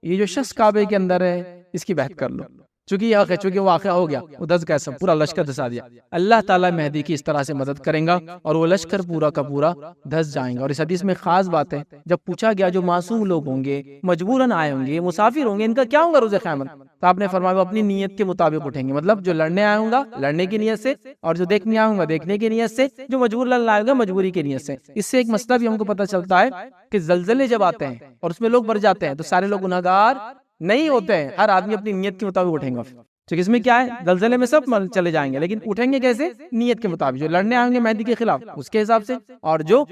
یہ جو شخص کعبے کے اندر ہے اس کی بیعت کر لو، چونکہ یہ حق ہے، چونکہ واقعہ ہو گیا، وہ دس گئے، سب پورا لشکر دھسا دیا۔ اللہ تعالیٰ مہدی کی اس طرح سے مدد کریں گا اور وہ لشکر پورا کا پورا دھس جائیں گا۔ اور اس حدیث میں خاص بات ہے، جب پوچھا گیا جو معصوم لوگ ہوں گے، مجبوراً آئے ہوں گے، مسافر ہوں گے، ان کا کیا ہوگا روز قیامت؟ تو آپ نے فرمایا وہ اپنی نیت کے مطابق اٹھیں گے، مطلب جو لڑنے آئے ہوں گا لڑنے کی نیت سے، اور جو دیکھنے آئے ہوں گا دیکھنے کی نیت سے، جو مجبور لڑنے آئے گا مجبوری کی نیت سے۔ اس سے ایک مسئلہ بھی ہم کو پتہ چلتا ہے کہ زلزلے جب آتے ہیں اور اس میں لوگ مر جاتے ہیں تو سارے لوگ گناہگار نہیں ہوتے ہیں، ہر آدمی اپنی نیت کے مطابق اٹھیں گا۔ تو اس میں کیا ہے، زلزلے میں سب چلے جائیں گے، لیکن اٹھیں گے کیسے؟ نیت کے مطابق، جو لڑنے آئیں گے مہدی کے خلاف اس کے حساب سے، اور جو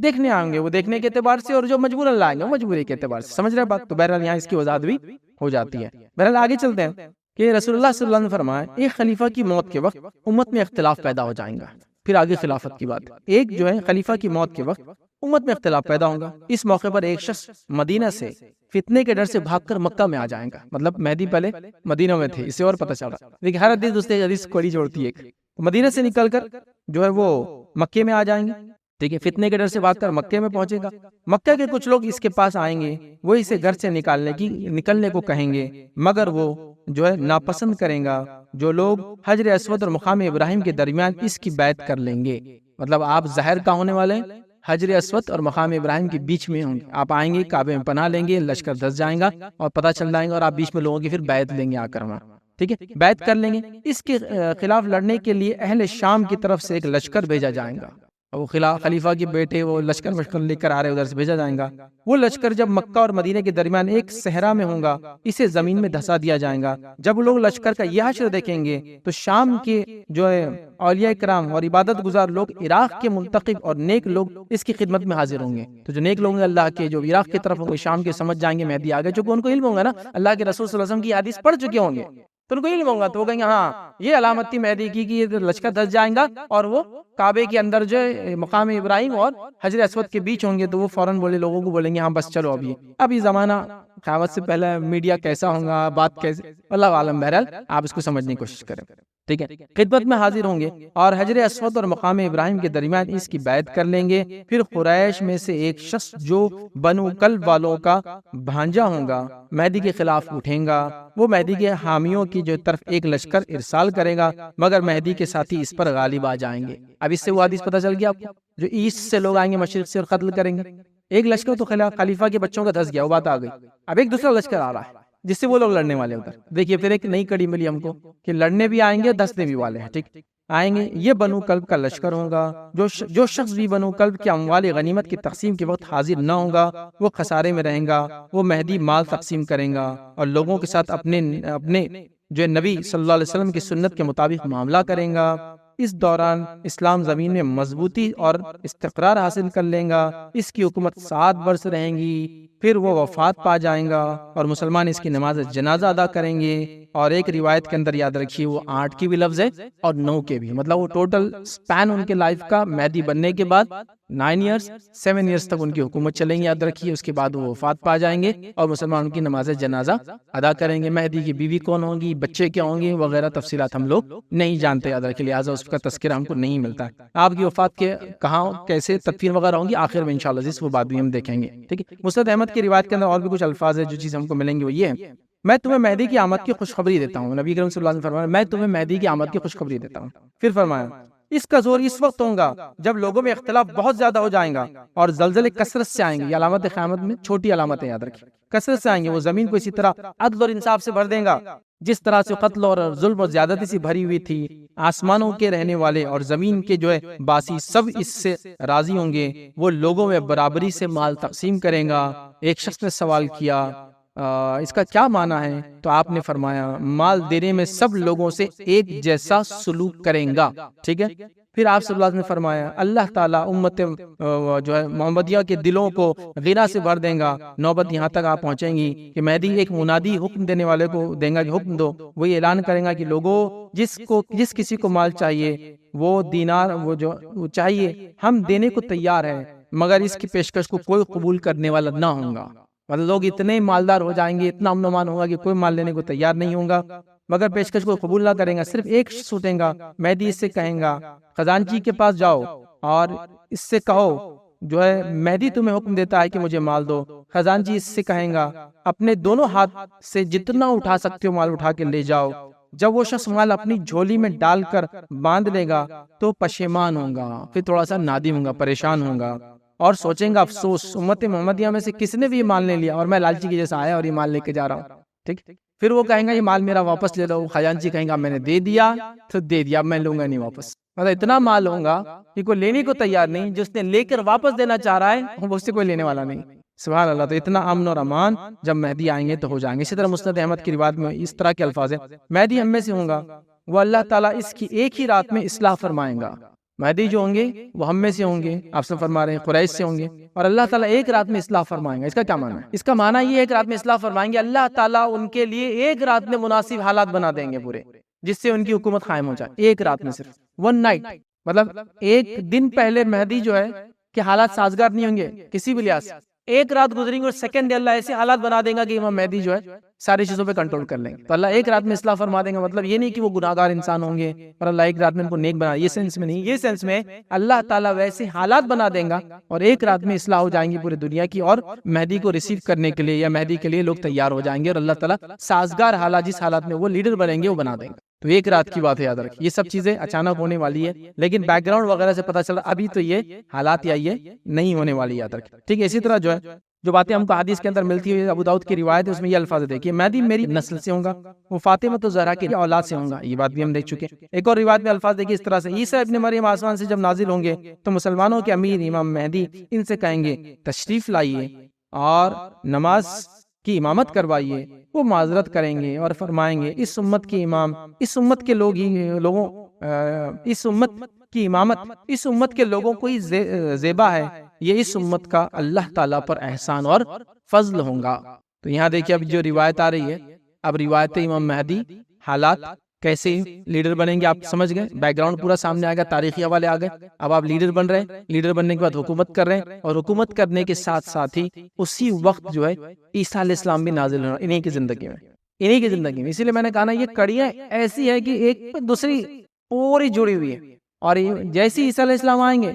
دیکھنے آئیں گے وہ دیکھنے کے اعتبار سے، اور جو مجبوراً لائیں گے وہ مجبوری کے اعتبار سے۔ سمجھ رہے بات؟ تو بہرحال یہاں اس کی وضاحت بھی ہو جاتی ہے۔ بہرحال آگے چلتے ہیں کہ رسول اللہ صلی اللہ علیہ وسلم نے فرمایا ایک خلیفہ کی موت کے وقت امت میں اختلاف پیدا ہو جائیں گا۔ پھر آگے خلافت کی بات، ایک جو ہے خلیفہ کی موت کے وقت امت میں اختلاف پیدا ہوگا، اس موقع پر ایک شخص مدینہ سے فتنے کے ڈر سے بھاگ کر مکہ میں آ جائیں گا، مطلب مہدی پہلے مدینہ میں تھے، اسے اور پتہ چل رہا، لیکن ہر حدیث دوسرے حدیث کوڑی جوڑتی ہے، مدینہ سے نکل کر جو ہے وہ مکے میں آ جائیں گے، ٹھیک ہے، فتنے کے ڈر سے بھاگ کر مکے میں پہنچے گا، مکہ کے کچھ لوگ اس کے پاس آئیں گے، وہ اسے گھر سے نکلنے کو کہیں گے، مگر وہ جو ہے ناپسند کریں گا، جو لوگ حجر اسود اور مقام ابراہیم کے درمیان اس کی بیعت کر لیں گے، مطلب آپ ظاہر کا ہونے والے حجر اسود اور مقام ابراہیم کے بیچ میں ہوں گے، آپ آئیں گے کعبے میں پناہ لیں گے، لشکر دھس جائیں گا اور پتہ چل جائیں گا، اور آپ بیچ میں لوگوں کی پھر بیعت لیں گے آ کر وہاں، ٹھیک ہے، بیعت کر لیں گے۔ اس کے خلاف لڑنے کے لیے اہل شام کی طرف سے ایک لشکر بھیجا جائے گا، وہ خلیفہ کے بیٹے وہ لشکر لے کر آ رہے ادھر سے بھیجا جائے گا، وہ لشکر جب مکہ اور مدینے کے درمیان ایک صحرا میں ہوگا، اسے زمین میں دھسا دیا جائے گا۔ جب لوگ لشکر کا یہ حشر دیکھیں گے تو شام کے جو ہے اولیاء کرام اور عبادت گزار لوگ، عراق کے منتخب اور نیک لوگ اس کی خدمت میں حاضر ہوں گے، تو جو نیک لوگ ہیں اللہ کے، جو عراق کی طرف ہوں گے، شام کے، سمجھ جائیں گے مہدی آ گئے، چونکہ ان کو علم ہوگا نا، اللہ کے رسول صلی اللہ علیہ وسلم کی حدیث پڑھ چکے ہوں گے تو ان کو علم ہوگا، تو وہ کہیں گے ہاں یہ علامت تھی مہدی کی کہ یہ لشکر دھس جائیں گا، اور وہ کعبے کے اندر جو مقام ابراہیم اور حجر اسود کے بیچ ہوں گے، تو وہ فوراً لوگوں کو بولیں گے ہاں بس چلو اب یہ زمانہ قیامت سے پہلے میڈیا کیسا ہوگا، بات کیسے، اللہ عالم، بہرحال آپ اس کو سمجھنے کی کوشش کریں، ٹھیک ہے، خدمت میں حاضر ہوں گے اور حجر اسود اور مقام ابراہیم کے درمیان اس کی بیعت کر لیں گے۔ پھر قریش میں سے ایک شخص جو بنو کلب والوں کا بھانجا ہوگا مہدی کے خلاف اٹھیں گا، وہ مہدی کے حامیوں کی جو طرف ایک لشکر ارسال کرے گا، مگر مہدی کے ساتھی اس پر غالب آ جائیں گے۔ اب اس سے وہ حدیث پتہ چل گیا آپ کو، جو ایسٹ سے لوگ آئیں گے مشرق سے اور قتل کریں گے، ایک لشکر تو خلیفہ کے بچوں کا دھس گیا، وہ بات آ گئی، اب ایک دوسرا لشکر آ رہا ہے جس سے وہ لوگ لڑنے والے ادھر۔ دیکھیے پھر ایک نئی کڑی ملی ہم کو کہ لڑنے بھی آئیں گے، دھسنے بھی والے ہیں، ٹھیک، آئیں گے، یہ بنو کلب کا لشکر ہوگا۔ جو شخص بھی بنو کلب کے اموال غنیمت کی تقسیم کے وقت حاضر نہ ہوگا وہ خسارے میں رہیں گا۔ وہ مہدی مال تقسیم کریں گا اور لوگوں کے ساتھ اپنے جو نبی صلی اللہ علیہ وسلم کی سنت کے مطابق معاملہ کریں گا۔ اس دوران اسلام زمین میں مضبوطی اور استقرار حاصل کر لیں گا۔ اس کی حکومت 7 برس رہیں گی، پھر وہ وفات پا جائیں گا اور مسلمان اس کی نماز جنازہ ادا کریں گے۔ اور ایک روایت کے اندر یاد رکھیے وہ 8 کی بھی لفظ ہے اور 9 کے بھی، مطلب وہ ٹوٹل سپین ان کے لائف کا مہدی بننے کے بعد 9 ایئرز 7 ایئرز تک ان کی حکومت چلیں گی، یاد رکھیے۔ اس کے بعد وہ وفات پا جائیں گے اور مسلمان ان کی نماز جنازہ ادا کریں گے۔ مہدی کی بیوی کون ہوں گی، بچے کیا ہوں گے وغیرہ تفصیلات ہم لوگ نہیں جانتے، یاد رکھیے، لہٰذا اس کا تذکرہ ہم کو نہیں ملتا ہے۔ آپ کی وفات کے کہاں کیسے تدفین وغیرہ ہوں گی آخر میں انشاءاللہ وہ بات بھی ہم دیکھیں گے، ٹھیک ہے۔ مسند احمد کی روایت کے اندر اور بھی کچھ الفاظ ہے جو چیز ہم کو ملیں گے، وہ یہ ہے، میں تمہیں مہدی کی آمد کی خوشخبری دیتا ہوں۔ نبی کریم صلی اللہ علیہ وسلم فرمایا میں تمہیں مہدی کی آمد کی خوشخبری دیتا ہوں۔ پھر فرمایا اس کا زور اس وقت ہوگا جب لوگوں میں اختلاف بہت زیادہ ہو جائیں گا اور زلزلے کثرت سے آئیں گے۔ یہ علامت قیامت میں چھوٹی علامتیں یاد رکھیں، کثرت سے آئیں گے۔ وہ زمین کو اسی طرح عدل اور انصاف سے بھر دیں گا جس طرح سے قتل اور ظلم اور زیادتی سے بھری ہوئی تھی۔ آسمانوں کے رہنے والے اور زمین کے جو ہے باسی سب اس سے راضی ہوں گے۔ وہ لوگوں میں برابری سے مال تقسیم کریں گا۔ ایک شخص نے سوال کیا اس کا کیا معنی ہے؟ تو آپ نے فرمایا مال دینے میں سب لوگوں سے ایک جیسا سلوک کریں گا، ٹھیک ہے۔ پھر آپ صلی اللہ علیہ وسلم نے فرمایا اللہ تعالیٰ امت جو ہے محمدیہ کے دلوں کو غنا سے بھر دیں گا۔ نوبت یہاں تک آپ پہنچیں گی کہ مہدی ایک منادی حکم دینے والے کو دیں گا کہ حکم دو، وہ یہ اعلان کریں گا کہ لوگوں جس کسی کو مال چاہیے وہ دینار وہ چاہیے ہم دینے کو تیار ہیں، مگر اس کی پیشکش کو کوئی قبول کرنے والا نہ ہوگا۔ مطلب لوگ اتنے مالدار ہو جائیں گے، اتنا امن و امان ہوگا کہ کوئی مال لینے کو تیار نہیں ہوگا، مگر پیشکش کو قبول نہ کریں گا۔ صرف ایک شخص اٹھیں گا، مہدی اس سے کہیں گا خزانچی کے پاس جاؤ اور اس سے کہو جو ہے مہدی تمہیں حکم دیتا ہے کہ مجھے مال دو۔ خزانچی اس سے کہیں گا اپنے دونوں ہاتھ سے جتنا اٹھا سکتے ہو مال اٹھا کے لے جاؤ۔ جب وہ شخص مال اپنی جھولی میں ڈال کر باندھ لے گا تو پشیمان ہوگا، پھر تھوڑا سا نادم ہوگا، پریشان ہوگا اور سوچیں گا افسوس امت محمدیہ میں سے کس نے بھی یہ مال لے لیا اور میں لالچی کی جیسا آیا اور یہ مال لے کے جا رہا ہوں، ٹھیک۔ پھر وہ کہیں گا یہ مال میرا واپس لے لو۔ خزانچی کہیں گا میں نے دے دیا تو دے دیا، میں لوں گا نہیں واپس۔ مطلب اتنا مال ہوگا کہ کوئی لینے کو تیار نہیں، جس نے لے کر واپس دینا چاہ رہا ہے وہ اس سے کوئی لینے والا نہیں۔ سبحان اللہ، تو اتنا امن اور امان جب مہدی آئیں گے تو ہو جائیں گے۔ اسی طرح مسند احمد کی روایت میں اس طرح کے الفاظ ہیں مہدی ہم میں سے ہوں گا، وہ اللہ تعالیٰ اس کی ایک ہی رات میں اصلاح فرمائیں گا۔ مہدی جو ہوں گے وہ ہم میں سے ہوں گے، آپ سے فرما رہے ہیں قریش سے ہوں گے، اور اللہ تعالیٰ ایک رات میں اصلاح فرمائیں گا۔ اس کا کیا معنی ہے؟ اس کا معنی یہ ایک رات میں اصلاح فرمائیں گے، اللہ تعالیٰ ان کے لیے ایک رات میں مناسب حالات بنا دیں گے پورے، جس سے ان کی حکومت قائم ہو جائے۔ ایک رات میں صرف 1 نائٹ، مطلب ایک دن پہلے مہدی جو ہے کہ حالات سازگار نہیں ہوں گے کسی بھی لحاظ سے، ایک رات گزریں گے اور سیکنڈ ڈے اللہ ایسے حالات بنا دیں گا کہ امام مہدی جو ہے ساری چیزوں پہ کنٹرول کر لیں گے۔ تو اللہ ایک رات میں اصلاح فرما دیں گا، مطلب یہ نہیں کہ وہ گناہگار انسان ہوں گے اور اللہ ایک رات میں ان کو نیک بنا، یہ سینس میں نہیں، یہ سینس میں اللہ تعالیٰ ویسے حالات بنا دیں گا اور ایک رات میں اصلاح ہو جائیں گی پورے دنیا کی، اور مہدی کو ریسیو کرنے کے لیے یا مہدی کے لیے لوگ تیار ہو جائیں گے، اور اللہ تعالیٰ سازگار حالات جس حالات میں وہ لیڈر بنیں گے وہ بنا دیں گے۔ تو ایک رات کی بات ہے، یاد رکھیں یہ سب چیزیں اچانک ہونے والی ہے، لیکن بیک گراؤنڈ وغیرہ سے پتہ چل رہا ابھی تو یہ حالات یا یہ نہیں ہونے والی، یاد رکھیں، ٹھیک ہے۔ اسی طرح جو باتیں ہم کو حدیث کے اندر ملتی ہے، ابو داؤد کی روایت ہے، اس میں یہ الفاظ دیکھیے مہدی میری نسل سے ہوں گا، وہ فاطمہ زہرا کی اولاد سے ہوں گا، یہ بات بھی ہم دیکھ چکے ہیں۔ ایک اور روایت میں الفاظ دیکھیے اس طرح سے عیسیٰ ابن مریم آسمان سے جب نازل ہوں گے تو مسلمانوں کے امیر امام مہدی ان سے کہیں گے تشریف لائیے اور نماز کی امامت کروائیے۔ وہ معذرت کریں گے اور فرمائیں گے اس امت کی امام، اس امت کے لوگوں اس امت کی امامت اس امت کے لوگوں کو ہی زیبا ہے، یہ اس امت کا اللہ تعالیٰ پر احسان اور فضل ہوں گا۔ تو یہاں دیکھیے اب جو روایت آ رہی ہے، اب روایت امام مہدی، حالات کیسے لیڈر بنیں گے آپ سمجھ گئے، بیک گراؤنڈ پورا سامنے آئے گا، تاریخی حوالے آ گئے۔ اب آپ لیڈر بن رہے ہیں، لیڈر بننے کے بعد حکومت کر رہے ہیں، اور حکومت کرنے کے ساتھ ساتھ ہی اسی وقت جو ہے عیسیٰ علیہ السلام بھی نازل ہونا انہی کی زندگی میں، اسی لیے میں نے کہا نا یہ کڑیاں ایسی ہے کہ ایک دوسری پوری جڑی ہوئی ہے، اور جیسے عیسیٰ علیہ السلام آئیں گے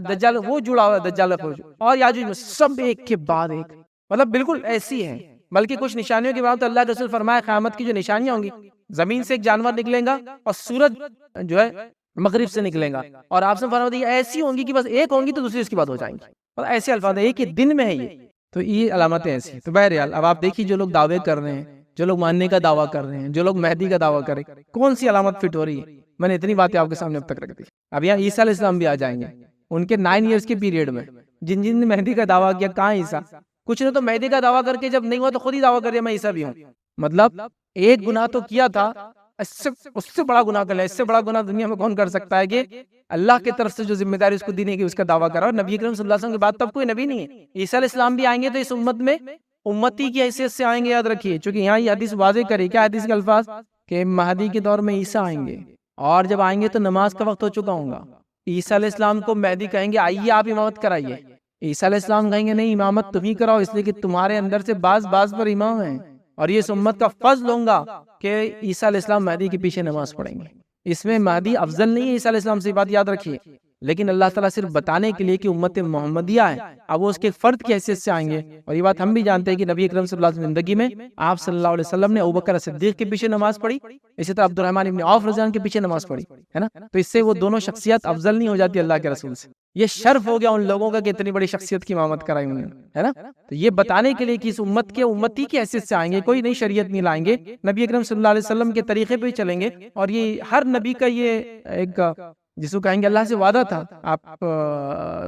دجال وہ جڑا ہوا ہے، دجال اور یاجوج سب ایک کے بعد ایک، مطلب بالکل ایسی ہے۔ بلکہ کچھ نشانیوں کے بعد تو اللہ کے رسول فرمایا قیامت کی جو نشانیاں ہوں گی، زمین سے ایک جانور نکلے گا اور سورج جو ہے مغرب سے نکلے گا، اور آپ سے فرمایا ایسی ہوں گی کہ بس ایک ہوں گی تو دوسری اس کے بعد ہو جائیں گی، اور ایسے الفاظ ایک ہی دن میں ہے یہ، تو یہ علامتیں ایسی۔ تو بہرحال اب آپ دیکھیے جو لوگ دعوے کر رہے ہیں، جو لوگ ماننے کا دعویٰ کر رہے ہیں، جو لوگ مہدی کا دعویٰ کر رہے ہیں، کون سی علامت فٹ ہو رہی ہے؟ میں نے اتنی باتیں آپ کے سامنے اب تک رکھ دی. اب یہاں عیسیٰ علیہ السلام بھی آ جائیں گے ان کے 9 ایئرس کے پیریڈ میں. جن نے مہدی کا دعویٰ کیا کہاں عیسیٰ؟ کچھ نے تو مہدی کا دعویٰ کر کے جب نہیں ہوا تو خود ہی دعویٰ کر دیا میں عیسیٰ بھی ہوں. مطلب ایک گناہ تو کیا تھا، اس سے بڑا گناہ کر لیا. اس سے بڑا گناہ دنیا میں کون کر سکتا ہے کہ اللہ کی طرف سے جو ذمہ داری اس کو دینے کی اس کا دعویٰ کرا. اور نبی کریم صلی اللہ علیہ وسلم کے بعد تب کوئی نبی نہیں ہے. عیسیٰ علیہ السلام بھی آئیں گے تو اس امت میں امتی کی حیثیت سے آئیں گے، یاد رکھیے. چونکہ یہاں یہ حدیث واضح کرے، کیا حدیث کے الفاظ؟ کہ مہدی کے دور میں عیسیٰ آئیں گے، اور جب آئیں گے تو نماز کا وقت ہو چکا ہوگا. عیسیٰ علیہ السلام کو مہدی کہیں گے آئیے آپ امامت کرائیے. عیسیٰ علیہ السلام کہیں گے نہیں، امامت تم ہی کراؤ، اس لیے کہ تمہارے اندر سے بعض پر امام ہیں، اور یہ اس امت کا فضل ہوگا کہ عیسیٰ علیہ السلام مہدی کے پیچھے نماز پڑھیں گے. اس میں مہدی افضل نہیں ہے عیسیٰ علیہ السلام سے، بات یاد رکھیے. لیکن اللہ تعالیٰ صرف بتانے کے لیے کہ امت محمدیہ ہے، اب وہ اس کے فرد کی حیثیت سے آئیں گے. اور یہ بات ہم بھی جانتے ہیں کہ نبی اکرم صلی اللہ علیہ وسلم زندگی میں آپ صلی اللہ علیہ وسلم نے ابوبکر صدیق کے پیچھے نماز پڑھی، اسی طرح عبد الرحمن ابن عوف رضی اللہ عنہ کے پیچھے نماز پڑھی، ہے نا. تو اس سے وہ دونوں شخصیت افضل نہیں ہو جاتی اللہ کے رسول سے. یہ شرف ہو گیا ان لوگوں کا کہ اتنی بڑی شخصیت کی امامت کرائی انہوں نے، ہے نا. تو یہ بتانے کے لیے کہ اس امت کے امتی کی حیثیت سے آئیں گے، کوئی نئی شریعت نہیں لائیں گے، نبی اکرم صلی اللہ علیہ وسلم کے طریقے پہ ہی چلیں گے. اور یہ ہر نبی کا یہ ایک جس کو کہیں گے اللہ سے وعدہ تھا. آپ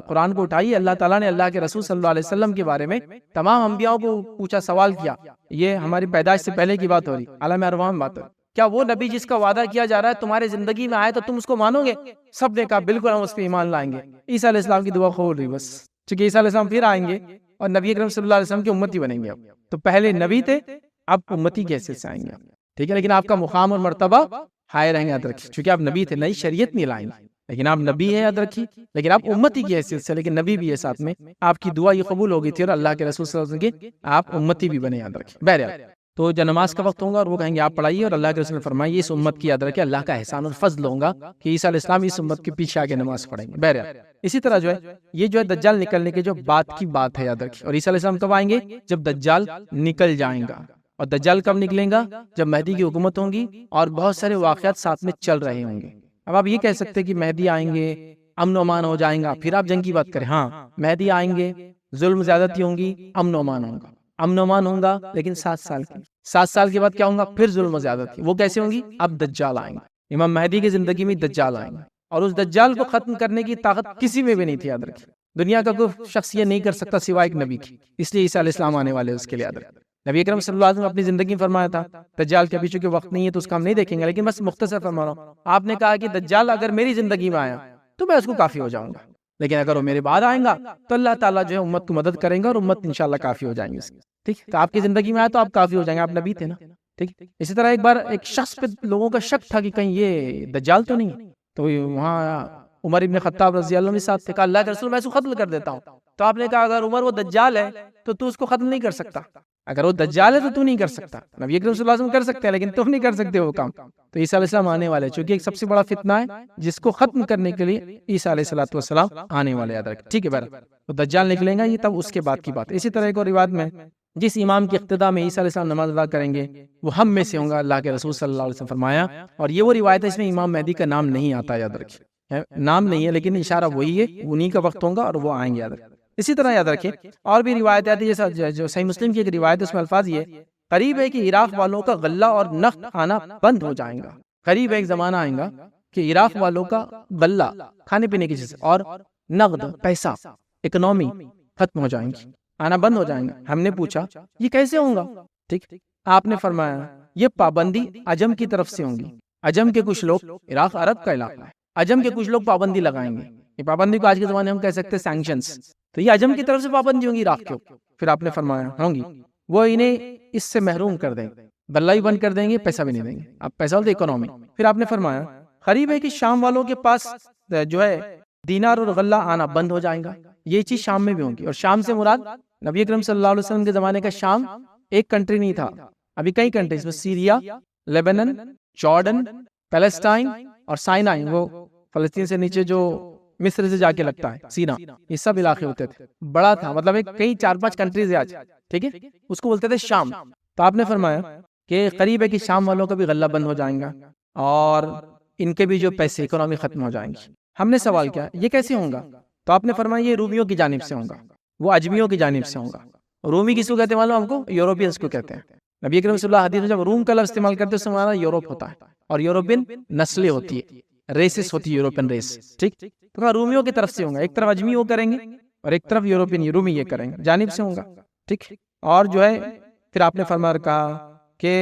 قرآن کو اٹھائیے، اللہ تعالیٰ نے اللہ کے رسول صلی اللہ علیہ وسلم کے بارے میں تمام انبیاء کو پوچھا، سوال کیا. یہ ہماری پیدائش سے پہلے کی بات ہو رہی، عالم ارواح میں بات ہو رہی. کیا وہ نبی جس کا وعدہ کیا جا رہا ہے تمہارے زندگی میں آئے تو تم اس کو مانو گے؟ سب نے کہا بالکل ہم اس پہ ایمان لائیں گے. عیسیٰ علیہ السلام کی دعا قبول ہوئی بس، چونکہ عیسیٰ علیہ السلام پھر آئیں گے اور نبی اکرم صلی اللہ علیہ وسلم کی امتی بنیں گے. اب تو پہلے نبی تھے، اب امتی کی حیثیت سے آئیں گے، ٹھیک ہے. لیکن آپ کا مقام اور مرتبہ ہائے رہیں گے، یاد رکھیے. چونکہ آپ نبی تھے، نئی شریعت نہیں لائیں گے، لیکن آپ نبی ہے، یاد رکھیے. لیکن آپ امتی کی حیثیت سے، لیکن نبی بھی ہے ساتھ میں. آپ کی دعا یہ قبول ہو گئی تھی اور اللہ کے رسول صلی اللہ علیہ وسلم کے آپ امتی بھی بنے، یاد رکھیے. بہرحال تو جب نماز کا وقت ہوگا اور وہ کہیں گے آپ پڑھائیے، اور اللہ کے رسول نے فرمایا اس امت کی، یاد رکھیے اللہ کا احسان اور فضل ہوگا کہ عیسیٰ علیہ السلام اس امت کے پیچھے آگے نماز پڑھیں گے. بہرحال اسی طرح جو ہے یہ جو ہے دجال نکلنے کے جو بات کی بات ہے، یاد رکھیے. اور عیسیٰ علیہ السلام کب آئیں گے؟ جب دجال نکل جائیں گا. اور دجال کب نکلیں گا؟ جب مہدی کی حکومت ہوگی اور بہت سارے واقعات ساتھ میں چل رہے ہوں گے. اب آپ یہ کہہ سکتے کہ مہدی آئیں گے، امن و امان ہو جائیں گا، پھر آپ جنگ کی بات کریں. ہاں مہدی آئیں گے، ظلم زیادتی ہوں گی، امن و امان ہوگا. امن و امان ہوگا لیکن 7 سال کی. 7 سال کے بعد کیا ہوگا؟ پھر ظلم و زیادتی. وہ کیسے ہوں گی؟ اب دجال آئیں گے. امام مہدی کی زندگی میں دجال آئیں گے، اور اس دجال کو ختم کرنے کی طاقت کسی میں بھی نہیں تھی، یاد رکھیے. دنیا کا کوئی شخص یہ نہیں کر سکتا سوائے ایک نبی کی. اس لیے عیسیٰ علیہ السلام آنے والے اس کے لیے، یاد رکھیے. نبی اکرم صلی اللہ علیہ وسلم اپنی زندگی میں فرمایا تھا دجال کے ابھی چونکہ وقت نہیں ہے تو اس کا ہم نہیں دیکھیں گے، لیکن بس مختصر فرما رہا ہوں. آپ نے کہا کہ دجال اگر میری زندگی میں آیا تو میں اس کو کافی ہو جاؤں گا، لیکن اگر وہ میرے بعد آئیں گا تو اللہ تعالیٰ جو ہے امت کو مدد کریں گا اور امت انشاءاللہ کافی ہو جائیں گے. ٹھیک، تو آپ کی زندگی میں آیا تو آپ کافی ہو جائیں گے، آپ نبی تھے نا. ٹھیک. اسی طرح ایک بار ایک شخص پہ لوگوں کا شک تھا کہ کہیں یہ دجال تو نہیں، تو وہاں عمر ابن خطاب رضی اللہ عنہ ساتھ تھے. کہا اللہ کے رسول میں اس کو ختم کر دیتا ہوں. تو آپ نے کہا اگر عمر وہ دجال ہے تو اس کو ختم نہیں کر سکتا. اگر وہ دجال ہے تو نہیں کر سکتا. نبی اکرم صلی اللہ علیہ وسلم کر سکتے ہیں لیکن تم نہیں کر سکتے وہ کام. تو عیسیٰ علیہ السلام آنے والے، چونکہ ایک سب سے بڑا فتنہ ہے جس کو ختم کرنے کے لیے عیسیٰ علیہ السلام آنے والے، یاد رکھیں. ٹھیک ہے، بہرحال تو دجال نکلیں گا، یہ تب اس کے بعد کی بات ہے. اسی طرح ایک اور روایت میں جس امام کی اقتداء میں عیسیٰ علیہ السلام نماز ادا کریں گے وہ ہم میں سے ہوں گا، اللہ کے رسول صلی اللہ علیہ وسلم فرمایا. اور یہ وہ روایت ہے اس میں امام مہدی کا نام نہیں آتا، یاد رکھیں. نام نہیں ہے لیکن اشارہ وہی ہے، انہی کا وقت ہوگا اور وہ آئیں گے، یاد رکھیں. اسی طرح یاد رکھیں اور بھی روایت آتی ہے، جیسا جو صحیح مسلم کی ایک روایت ہے اس میں الفاظ یہ قریب ہے کہ عراق والوں کا غلہ اور نقد آنا بند ہو جائیں گا. قریب ایک زمانہ آئے گا کہ عراق والوں کا غلہ کھانے پینے کی چیز اور نقد پیسہ اکنومی ختم ہو جائیں گی، آنا بند ہو جائیں گا. ہم نے پوچھا یہ کیسے ہوگا؟ ٹھیک، آپ نے فرمایا یہ پابندی عجم کی طرف سے ہوں گی. عجم کے کچھ لوگ، عراق عرب کا علاقہ ہے، عجم کے کچھ لوگ پابندی لگائیں گے. یہ پابندی کو آج کے زمانے میں ہم کہہ سکتے ہیں سینکشنز. تو یہ عجم کی طرف سے پابندی ہوں گی عراق کے اوپر. پھر آپ نے فرمایا ہوں گی، وہ انہیں اس سے محروم کر دیں گے، غلہ بھی بند کر دیں گے، پیسہ بھی نہیں دیں گے. آپ پیسہ بولتے اکنومی. پھر آپ نے فرمایا قریب ہے کہ شام والوں کے پاس جو ہے دینار اور غلہ آنا بند ہو جائے گا. یہ چیز شام میں بھی ہوگی. اور شام سے مراد نبی اکرم صلی اللہ علیہ وسلم کے زمانے کا شام ایک کنٹری نہیں تھا، ابھی کئی کنٹریز میں سیریا، لیبنن، جارڈن، پیلسٹائن اور سائنائی، وہ فلسطین سے نیچے جو مصر سے جا کے لگتا ہے سینا، یہ سب علاقے ہوتے تھے. بڑا تھا، مطلب ایک کئی 4-5 کنٹریز ہے آج. ٹھیک ہے، اس کو بولتے تھے شام. تو آپ نے فرمایا کہ قریب ہے کہ شام والوں کا بھی غلہ بند ہو جائیں گا اور ان کے بھی جو پیسے اکنومی ختم ہو جائیں گی. ہم نے سوال کیا یہ کیسے ہوگا؟ تو آپ نے فرمایا یہ رومیوں کی جانب سے ہوگا، وہ اجمیوں کی جانب سے ہوگا. رومی کس کو کہتے ہیں معلوم ہم کو؟ یوروپینس کو کہتے ہیں. نبی اکرم صلی اللہ علیہ وسلم حدیث میں جب روم کا لفظ استعمال کرتے ہیں اس سے ہمارا یوروپ ہوتا ہے. اور یورپین نسلیں ہوتی ہے، ریسز ہوتی ہے، یورپین ریس، ٹھیک. تو رومیوں کی طرف سے ہوں گا، ایک طرف اجمی وہ کریں گے اور ایک طرف یورپین رومی یہ کریں گے، جانب سے ہوں گا، ٹھیک. اور جو ہے پھر آپ نے فرمایا کہا کہ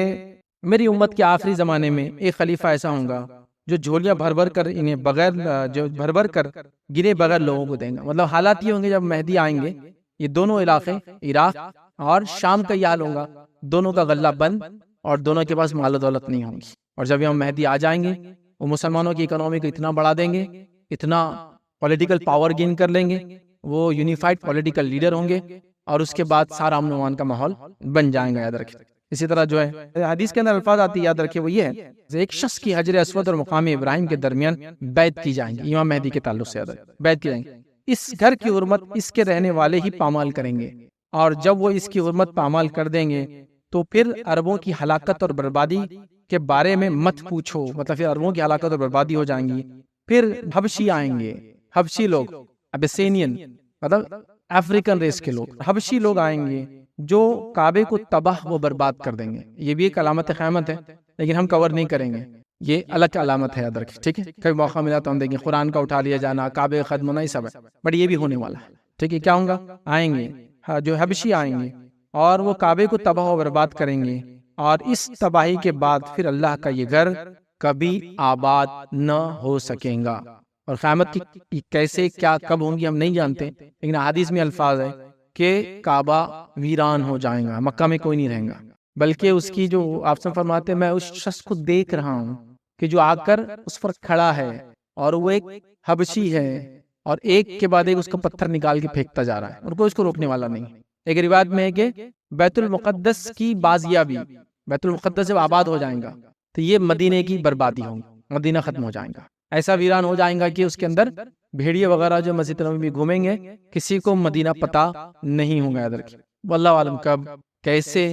میری امت کے آخری زمانے میں ایک خلیفہ ایسا ہوں گا جو جھولیاں بھر بھر کر انہیں بغیر جو بھر بھر کر گرے بغیر لوگوں کو دیں گا. مطلب حالات یہ ہوں گے جب مہدی آئیں گے، یہ دونوں علاقے عراق اور شام کا یہ حال ہوگا، دونوں کا غلہ بند اور دونوں کے پاس مال و دولت نہیں ہوں گی. اور جب یہ مہدی آ جائیں گے وہ مسلمانوں کی اکنومی کو اتنا بڑھا دیں گے، اتنا پولیٹیکل پاور گین کر لیں گے، وہ یونیفائڈ پولیٹیکل لیڈر ہوں گے اور اس کے بعد سارا امن و امان کا ماحول بن جائیں گا. یاد رکھیں. اسی طرح جو ہے حدیث کے اندر الفاظ آتی یاد رکھیں، وہ یہ ہے ایک شخص کی حجر اسود اور مقام ابراہیم کے درمیان بیعت کی جائیں گی. امام مہدی کے تعلق سے بیعت کی جائیں گی. اس گھر کی حرمت اس کے رہنے والے ہی پامال کریں گے، اور جب وہ اس کی حرمت پامال کر دیں گے تو پھر عربوں کی ہلاکت اور بربادی کے بارے میں مت پوچھو. مطلب پھر عربوں کی ہلاکت اور بربادی ہو جائیں گی. پھر حبشی آئیں گے، حبشی لوگ، ابیسینین مطلب افریقن ریس کے لوگ، حبشی لوگ آئیں گے جو کعبے کو تباہ و برباد کر دیں گے. یہ بھی ایک علامت قیامت ہے لیکن ہم کور نہیں کریں گے، یہ الگ علامت ہے، یاد رکھیں. ٹھیک ہے، کبھی موقع ملا تو ہم دیکھیں قرآن کا اٹھا لیا جانا، کعبے ختم ہونا، یہ سب ہے، بٹ یہ بھی ہونے والا ہے. ٹھیک ہے، کیا ہوں گا؟ آئیں گے جو حبشی آئیں گے اور وہ کعبے کو تباہ و برباد کریں گے، اور اس تباہی کے بعد پھر اللہ کا یہ گھر کبھی آباد نہ ہو سکیں گا. اور قیامت کی کیسے کیا کب ہوں گی ہم نہیں جانتے، لیکن حدیث میں الفاظ ہے کہ کعبہ ویران ہو جائے گا، مکہ میں کوئی نہیں رہیں گا، بلکہ اس کی جو آپ سے فرماتے ہیں میں اس شخص کو دیکھ رہا ہوں کہ جو آ کر اس پر کھڑا ہے اور وہ ایک حبشی ہے اور ایک کے بعد ایک اس کا پتھر نکال کے پھینکتا جا رہا ہے اور کوئی اس کو روکنے والا نہیں. ایک روایت میں ہے کہ بیت المقدس کی بازیابی، بیت المقدس جب آباد ہو جائیں گا تو یہ مدینے کی بربادی ہوگی، مدینہ ختم ہو جائیں گا، ایسا ویران ہو جائیں گا کہ اس کے اندر بھیڑیے وغیرہ جو مسجد نبوی میں گھومیں گے کسی کو مدینہ پتہ نہیں ہوگا. یاد رکھیں، واللہ عالم کب کیسے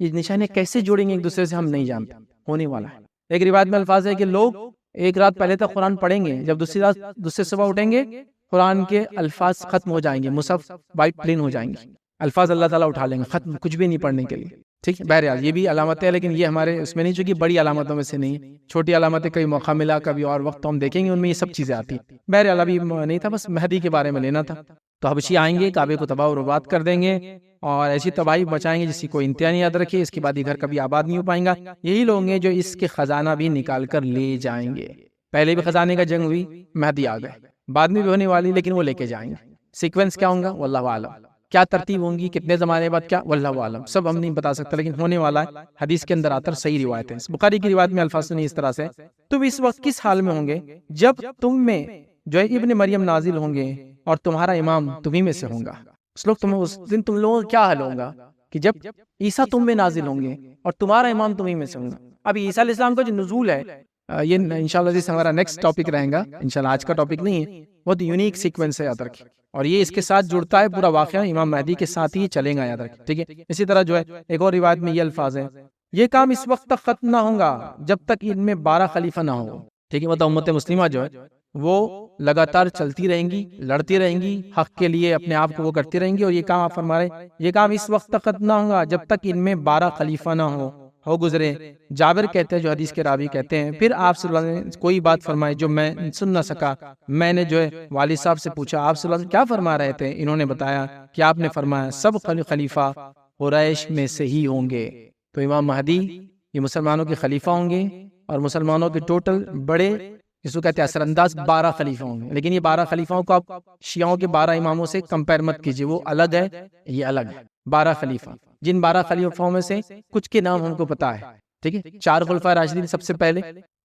یہ نشانیں کیسے جوڑیں گے ایک دوسرے سے ہم نہیں جانتے، ہونے والا ہے. ایک روایت میں الفاظ ہے کہ لوگ ایک رات پہلے تک قرآن پڑھیں گے، جب دوسری صبح اٹھیں گے قرآن کے الفاظ ختم ہو جائیں گے، مصحف وائٹ پلین ہو جائیں گے، الفاظ اللہ تعالیٰ اٹھا لیں گے، ختم، کچھ بھی نہیں پڑھنے کے لیے. ٹھیک ہے، بہرحال یہ بھی علامت ہے لیکن یہ ہمارے اس میں نہیں، چونکہ بڑی علامتوں میں سے نہیں، چھوٹی علامتیں کئی موقع ملا کبھی اور وقت تو ہم دیکھیں گے ان میں یہ سب چیزیں آتی. بہرحال ابھی نہیں تھا، بس مہدی کے بارے میں لینا تھا. تو حبشی آئیں گے، کعبے کو تباہ و برباد کر دیں گے اور ایسی تباہی بچائیں گے جس کی کوئی انتہا نہیں. یاد رکھیے، اس کے بعد یہ گھر کبھی آباد نہیں ہو پائیں گا. یہی لوگ ہیں جو اس کے خزانہ بھی نکال کر لے جائیں گے. پہلے بھی خزانے کا جنگ ہوئی، مہدی آ گئے، بعد میں بھی ہونے والی لیکن وہ لے کے جائیں گے. سیکوینس کیا ہوں گا واللہ عالم، کیا ترتیب ہوں گی، کتنے زمانے بعد، کیا واللہ عالم، سب ہم نہیں بتا سکتے لیکن ہونے والا ہے. حدیث کے اندر آتا ہے، صحیح روایت ہے. بخاری کی روایت میں الفاظ نہیں اس طرح سے، تم اس وقت کس حال میں ہوں گے جب تم میں جو ہے ابن مریم نازل ہوں گے اور تمہارا امام تمہیں میں سے ہوں گا. اس دن تم لوگوں کا کیا حال ہوگا کہ جب عیسیٰ تم میں نازل ہوں گے اور تمہارا امام تمہیں میں سے ہوں گا. اب عیسیٰ علیہ السلام کا جو نزول ہے یہ انشاءاللہ ہمارا نیکسٹ ٹاپک رہے گا، انشاءاللہ آج کا ٹاپک نہیں ہے. بہت یونیک سیکوینس ہے، یاد رکھیں، اور یہ اس کے ساتھ جڑتا ہے پورا واقعہ امام مہدی کے ساتھ ہی چلے گا. یاد رکھیں، ٹھیک ہے. اسی طرح جو ہے ایک اور روایت میں یہ الفاظ ہے، یہ کام اس وقت تک ختم نہ ہوگا جب تک ان میں 12 خلیفہ نہ ہو. ٹھیک ہے، مطلب امت مسلمہ جو ہے وہ لگاتار چلتی رہیں گی، لڑتی رہیں گی، حق کے لیے اپنے آپ کو وہ کرتی رہیں گی. اور یہ کام آپ فرما رہے ہیں، یہ کام اس وقت تک ختم نہ ہوگا جب تک ان میں 12 خلیفہ نہ ہو گزرے. جابر کہتے ہیں، جو حدیث کے راوی کہتے ہیں، پھر آپ صلی اللہ علیہ وسلم نے کوئی بات فرمائی جو میں سن نہ سکا. میں نے جو ہے والد صاحب سے پوچھا آپ صلی اللہ علیہ وسلم کیا فرما رہے تھے. انہوں نے بتایا کہ آپ نے فرمایا سب خلیفہ قریش میں سے ہی ہوں گے. تو امام مہدی یہ مسلمانوں کے خلیفہ ہوں گے اور مسلمانوں کے ٹوٹل بڑے جس کو کہتے ہیں اثر انداز 12 خلیفہ ہوں گے. لیکن یہ 12 خلیفہوں کو آپ شیعوں کے 12 اماموں سے کمپیر مت کیجیے، وہ الگ ہے، یہ الگ ہے. 12 خلیفہ، جن 12 خلیفوں میں سے کچھ کے نام ہم کو پتا ہے. ٹھیک ہے، 4 خلفائے راشدین سب سے پہلے،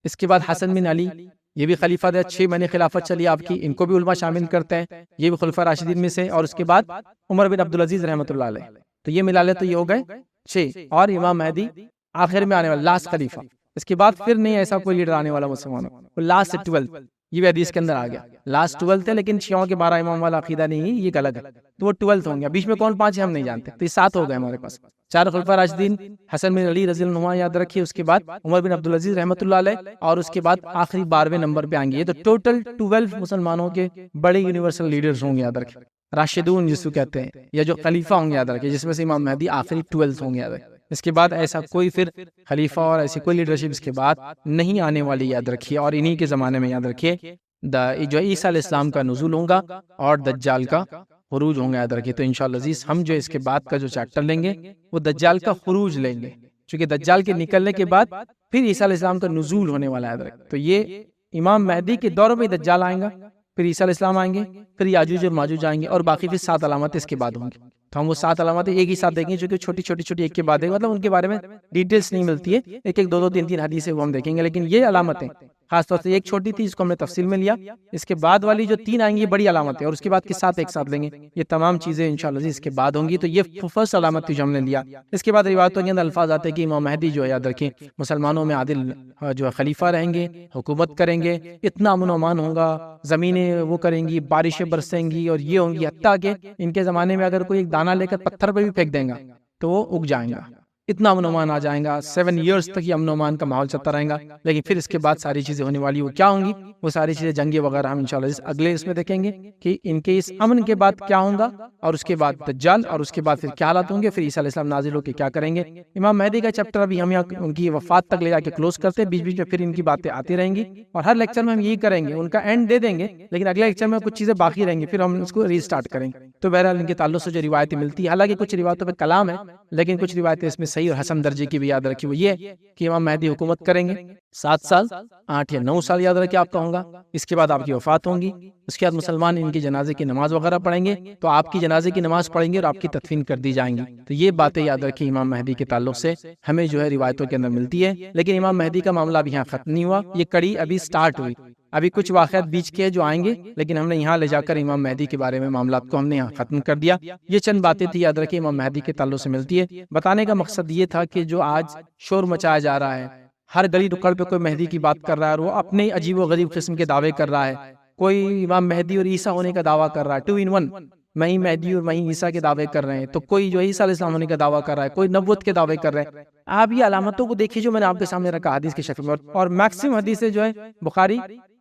اس کے بعد حسن بن علی، یہ بھی خلیفہ تھے، 6 مہینے خلافت چلی آپ کی، ان کو بھی علماء شامل کرتے ہیں، یہ بھی خلفائے راشدین میں سے. اور اس کے بعد عمر بن عبدالعزیز رحمۃ اللہ علیہ، تو یہ ملا لے تو یہ ہو گئے 6. اور امام مہدی آخر میں آنے والا لاسٹ خلیفہ، اس کے بعد پھر نہیں ایسا کوئی لیڈر آنے والا مسلمانوں، لاسٹ 12، یہ بھی حدیث کے اندر آ گیا. لاسٹ 12 تھے لیکن شیعوں کے 12 امام والا عقیدہ نہیں ہے، یہ الگ ہے، تو وہ 12 ہوں گے. بیچ میں کون 5 ہے ہم نہیں جانتے، تو یہ 7 ہو گئے ہمارے پاس. 4 خلفائے راشدین، حسن بن علی رضی اللہ عنہ یاد رکھیے، اس کے بعد عمر بن عبدالعزیز رحمۃ اللہ علیہ، اور اس کے بعد آخری 12ویں نمبر پہ آئیں گے. یہ تو ٹوٹل 12 مسلمانوں کے بڑے یونیورسل لیڈرز ہوں گے. یاد رکھیں، راشدون جس کو کہتے ہیں، یا جو خلیفہ ہوں گے، یاد رکھیں، جس میں سے امام مہدی آخری 12 ہوں گے. یاد رکھیں، اس کے بعد ایسا کوئی پھر خلیفہ اور ایسی کوئی لیڈرشپ اس کے بعد نہیں آنے والی، یاد رکھیے. اور انہی کے زمانے میں یاد رکھیے جو عیسیٰ علیہ السلام کا نزول ہوگا اور دجال کا خروج ہوں گا، یاد رکھیے. تو انشاءاللہ عزیز ہم جو اس کے بعد کا جو چیپٹر لیں گے وہ دجال کا خروج لیں گے، چونکہ دجال کے نکلنے کے بعد پھر عیسیٰ علیہ السلام کا نزول ہونے والا ہے، یاد رکھیے. تو یہ امام مہدی کے دور میں دجال آئیں گا، پھر عیسیٰ علیہ السلام آئیں گے، پھر یاجوج اور ماجوج آئیں گے، اور باقی پھر 7 علامات اس کے بعد ہوں گی. تو ہم وہ 7 علامات ایک ہی ساتھ دیکھیں گے، جو کہ چھوٹی چھوٹی ایک کے بعد ایک، مطلب ان کے بارے میں ڈیٹیلز نہیں ملتی ہے، ایک ایک 2 3 حدیثیں وہ ہم دیکھیں گے. لیکن یہ علامتیں خاص طور سے ایک چھوٹی تھی جس کو ہم نے تفصیل میں لیا، اس کے بعد والی جو 3 آئیں گی یہ بڑی علامتیں، اور اس کے بعد کے 7 ایک ساتھ لیں گے. یہ تمام چیزیں انشاءاللہ اس کے بعد ہوں گی. تو یہ فرسٹ علامت تھی جو ہم نے لیا. اس کے بعد روایتوں کے اندر الفاظ آتے ہیں کہ امام مہدی جو ہے، یاد رکھیں، مسلمانوں میں عادل جو ہے خلیفہ رہیں گے، حکومت کریں گے، اتنا امن و امان ہوگا، زمینیں وہ کریں گی، بارشیں برسیں گی، اور یہ ہوں گی، حتیٰ کہ ان کے زمانے میں اگر کوئی ایک دانہ لے کر پتھر پہ بھی پھینک دیں گا تو وہ اگ جائیں گا. اتنا امن و امان آ جائیں گا. 7 ایئرز تک یہ امن و امان کا ماحول چلتا رہے گا. لیکن پھر اس کے بعد ساری چیزیں ہونے والی، وہ کیا ہوں گی؟ وہ ساری چیزیں جنگیں وغیرہ ہم انشاءاللہ اگلے اس میں دیکھیں گے کہ ان کے اس امن کے بعد کیا ہوں گا، اور اس کے بعد دجال، اور اس کے بعد پھر کیا حالات ہوں گے، پھر عیسیٰ علیہ السلام نازل ہو کے کیا کریں گے. امام مہدی کا چیپٹر ابھی ہم یہاں ان کی وفات تک لے جا کے کلوز کرتے ہیں، بیچ بیچ میں پھر ان کی باتیں آتی رہیں گی، اور ہر لیکچر میں ہم یہی کریں گے، ان کا اینڈ دے دیں گے، لیکن اگلے لیکچر میں کچھ چیزیں باقی رہیں گی، پھر ہم اس کو ری سٹارٹ کریں گے. تو بہرحال ان کے تعلق سے جو روایتیں ملتی ہیں، حالانکہ کچھ روایتوں پہ کلام ہے، لیکن کچھ روایتیں اس میں صحیح اور حسن درجے کی بھی یاد رکھی. وہ یہ کہ امام مہدی حکومت کریں گے 7 سال، 8 یا 9 سال یاد رکھیں آپ کا ہوگا. اس کے بعد آپ کی وفات ہوں گی. اس کے بعد مسلمان ان کی جنازے کی نماز وغیرہ پڑھیں گے، تو آپ کی جنازے کی نماز پڑھیں گے اور آپ کی تدفین کر دی جائیں گی. تو یہ باتیں یاد رکھیں امام مہدی کے تعلق سے ہمیں جو ہے روایتوں کے اندر ملتی ہے. لیکن امام مہدی کا معاملہ ابھی یہاں ختم نہیں ہوا، یہ کڑی ابھی سٹارٹ ہوئی. ابھی کچھ واقعات بیچ کے جو آئیں گے، لیکن ہم نے یہاں لے جا کر امام مہدی کے بارے میں معاملات کو ہم نے یہاں ختم کر دیا. یہ چند باتیں تھی یاد رکھیں امام مہدی کے تعلق سے ملتی ہے. بتانے کا مقصد یہ تھا کہ جو آج شور مچایا جا رہا ہے، ہر گلی نکڑ پہ کوئی مہدی کی بات کر رہا ہے، اور وہ اپنے عجیب و غریب قسم کے دعوے کر رہا ہے. کوئی امام مہدی اور عیسیٰ ہونے کا دعویٰ کر رہا ہے، 2 in 1، میں ہی مہدی اور میں ہی عیسیٰ کے دعوے کر رہے ہیں. تو کوئی جو عیسیٰ علیہ السلام ہونے کا دعویٰ کر رہا ہے، کوئی نبوت کے دعوے کر رہے ہیں. آپ یہ علامتوں کو دیکھیے جو میں نے آپ کے سامنے رکھا حدیث کی شکل میں، اور میکسیمم حدیثیں جو ہے بخاری،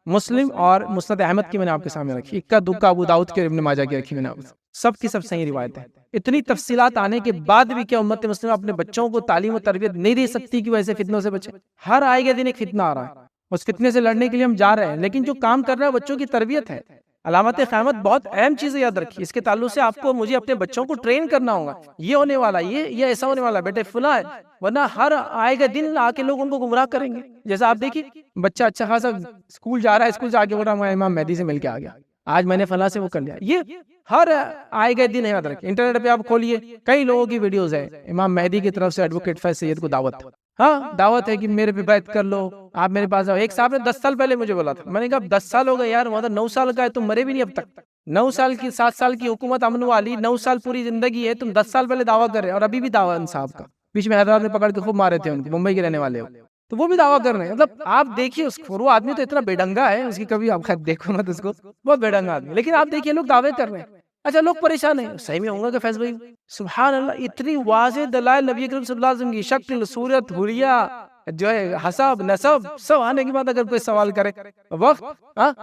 مسلم اور مسند احمد کی میں نے آپ کے سامنے رکھی، اکا دکا ابو داؤد کے، ابن ماجہ کی رکھی میں نے، سب کی سب صحیح روایت ہے. اتنی تفصیلات آنے کے بعد بھی کیا امت مسلمہ اپنے بچوں کو تعلیم و تربیت نہیں دے سکتی کہ وہ ایسے فتنوں سے بچے؟ ہر آئے گے دن ایک فتنہ آ رہا ہے، اس فتنے سے لڑنے کے لیے ہم جا رہے ہیں، لیکن جو کام کر رہا ہے بچوں کی تربیت ہے. علامت قیامت بہت اہم چیز ہے، یاد رکھیے. اس کے تعلق سے آپ کو مجھے اپنے بچوں کو ٹرین کرنا ہوگا، یہ ہونے والا، یہ ایسا ہونے والا، بیٹے فلاں ہے، ورنہ ہر آئے گا دن آ کے لوگ ان کو گمراہ کریں گے. جیسا آپ دیکھیے بچہ اچھا خاصا اسکول جا رہا ہے، اسکول سے آ کے بول رہا میں امام مہدی سے مل کے آ گیا، آج میں نے فلاں سے وہ کر لیا. یہ ہر آئے گئے دن ہے، یاد رکھیں. انٹرنیٹ پہ آپ کھولیے، کئی لوگوں کی ویڈیوز ہے، امام مہدی کی طرف سے ایڈوکیٹ فیض سید کو دعوت، ہاں دعوت ہے کہ میرے پہ بیعت کر لو، آپ میرے پاس آؤ. ایک صاحب نے 10 سال پہلے مجھے بولا تھا، میں نے کہا 10 سال ہو گئے یار، مطلب 9 سال کا ہے، تم مرے بھی نہیں اب تک. 9 سال کی 7 سال کی حکومت امن والی، 9 سال پوری زندگی ہے، تم 10 سال پہلے دعویٰ کر رہے، اور ابھی بھی دعویٰ ان صاحب کا. بیچ میں حیدرآباد میں پکڑ کے خوب مارے تھے ان کو، ممبئی کے رہنے والے ہو، تو وہ بھی دعویٰ کر رہے ہیں. مطلب آپ دیکھیے اس کو، وہ آدمی تو اتنا بے ڈنگا ہے، اس کی کبھی آپ دیکھو مت اس کو، بہت بے ڈنگا آدمی. لیکن آپ دیکھیے لوگ دعوے کر رہے ہیں. اچھا لوگ پریشان ہیں، صحیح میں ہوں گا کہ فیض بھائی؟ سبحان اللہ، اتنی واضح دلائل نبی کریم صلی اللہ علیہ وسلم کی شکل، صورت، حلیہ، جو ہے حسب نسب سب آنے کے بعد اگر کوئی سوال کرے، وقت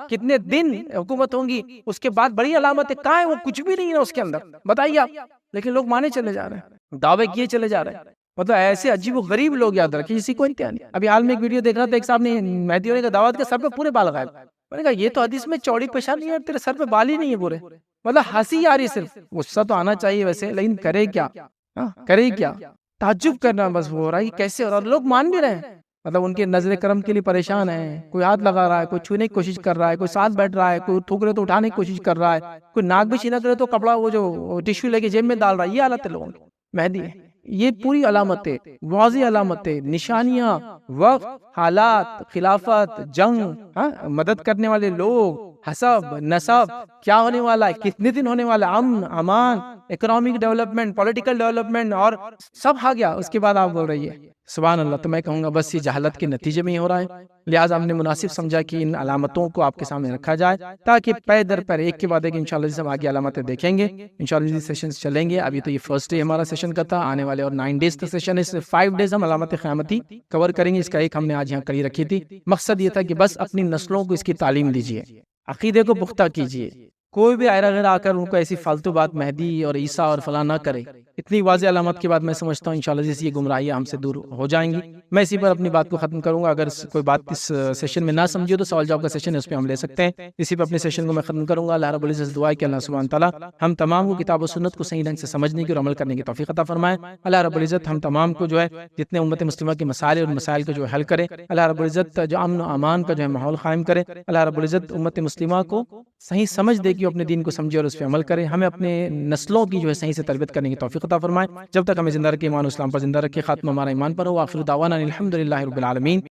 کتنے دن حکومت ہوں گی، اس کے بعد بڑی علامت ہے، کہاں ہے وہ؟ کچھ بھی نہیں ہے اس کے اندر، بتائیے آپ. لیکن لوگ مانے چلے جا رہے ہیں، دعوے کیے چلے جا رہے ہیں. مطلب ایسے عجیب و غریب لوگ، یاد رکھیں کسی کو انتہا نہیں. ابھی حال میں ایک ویڈیو دیکھ رہا تھا، ایک صاحب نے مہدی ہونے کا دعوت کیا، سر پہ پورے بال غائب. میں نے کہا یہ تو حدیث میں چوڑی پیشانی ہے، تیرے سر پہ بال ہی نہیں ہے پورے. مطلب ہنسی آ رہی، صرف غصہ تو آنا چاہیے ویسے، لیکن کرے کیا، کرے کیا؟ تعجب کرنا بس ہو رہا ہے کیسے ہو رہا ہے. لوگ مان بھی رہے ہیں، مطلب ان کے نظر کرم کے لیے پریشان ہے. کوئی ہاتھ لگا رہا ہے، کوئی چھونے کی کوشش کر رہا ہے، کوئی ساتھ بیٹھ رہا ہے، کوئی تھوک رہے تو اٹھانے کی کوشش کر رہا ہے، کوئی ناک بھی چھینا کرے تو کپڑا وہ جو ٹیشو لے کے جیب میں ڈال رہا ہے. یہ حالت ہے لوگوں کی. مہدی ہے، یہ پوری علامتیں، واضح علامتیں، نشانیاں، وقت، حالات، خلافت، جنگ، مدد کرنے والے لوگ، حسب نسب، کیا ہونے والا ہے، کتنے دن ہونے والا ہے، امن امان، اکنامک ڈیولپمنٹ، پولیٹیکل ڈیولپمنٹ، اور سب آ گیا. اس کے بعد آپ بول رہی ہے سبحان اللہ. تو میں کہوں گا بس یہ جہالت کے نتیجے میں ہی ہو رہا ہے. لہٰذا ہم نے مناسب سمجھا کہ ان علامتوں کو آپ کے سامنے رکھا جائے، تاکہ پے در پے ایک کے بعد ایک انشاءاللہ ہم آگے علامتیں دیکھیں گے. انشاءاللہ سیشنز چلیں گے. ابھی تو یہ فرسٹ ڈے ہمارا سیشن کا تھا، آنے والے اور 9 ڈیز کا سیشن ہے. صرف 5 ڈیز ہم علامت قیامتی کور کریں گے. اس کا ایک ہم نے آج یہاں کڑی رکھی تھی. مقصد یہ تھا کہ بس اپنی نسلوں کو اس کی تعلیم دیجیے، عقیدے کو پختہ کیجیے. کوئی بھی آئرہ غیر آ کر ان کو ایسی فالتو بات مہدی اور عیسیٰ اور فلاں نہ کرے. اتنی واضح علامات کے بعد میں سمجھتا ہوں انشاءاللہ یہ گمراہیاں ہم سے دور ہو جائیں گی. میں اسی پر اپنی بات کو ختم کروں گا. اگر کوئی بات اس سیشن میں نہ سمجھے تو سوال جواب کا سیشن ہے، اس پہ ہم لے سکتے ہیں. اسی پہ اپنے سیشن کو میں ختم کروں گا. اللہ رب العزت دعا ہے کہ اللہ سبحانہ تعالیٰ ہم تمام کو کتاب و سنت کو صحیح ڈھنگ سے سمجھنے کی اور عمل کرنے کی توفیق عطا فرمائے. اللہ رب العزت ہم تمام کو جو ہے جتنے امت مسلمہ کے مسائل اور مسائل کو جو حل کرے. اللہ رب العزت جو امن و امان کا جو ہے ماحول قائم کرے. اللہ رب العزت امت مسلمہ کو صحیح سمجھ دے کہ اپنے دین کو سمجھے اور اس پہ عمل کرے. ہمیں اپنے نسلوں کی جو ہے صحیح سے تربیت کرنے کی توفیق عطا فرمائے. جب تک ہمیں زندہ رکھے ایمان و اسلام پر زندہ رکھے. خاتمہ ہمارا ایمان پر ہو. آخر دعوانا الحمدللہ رب العالمین.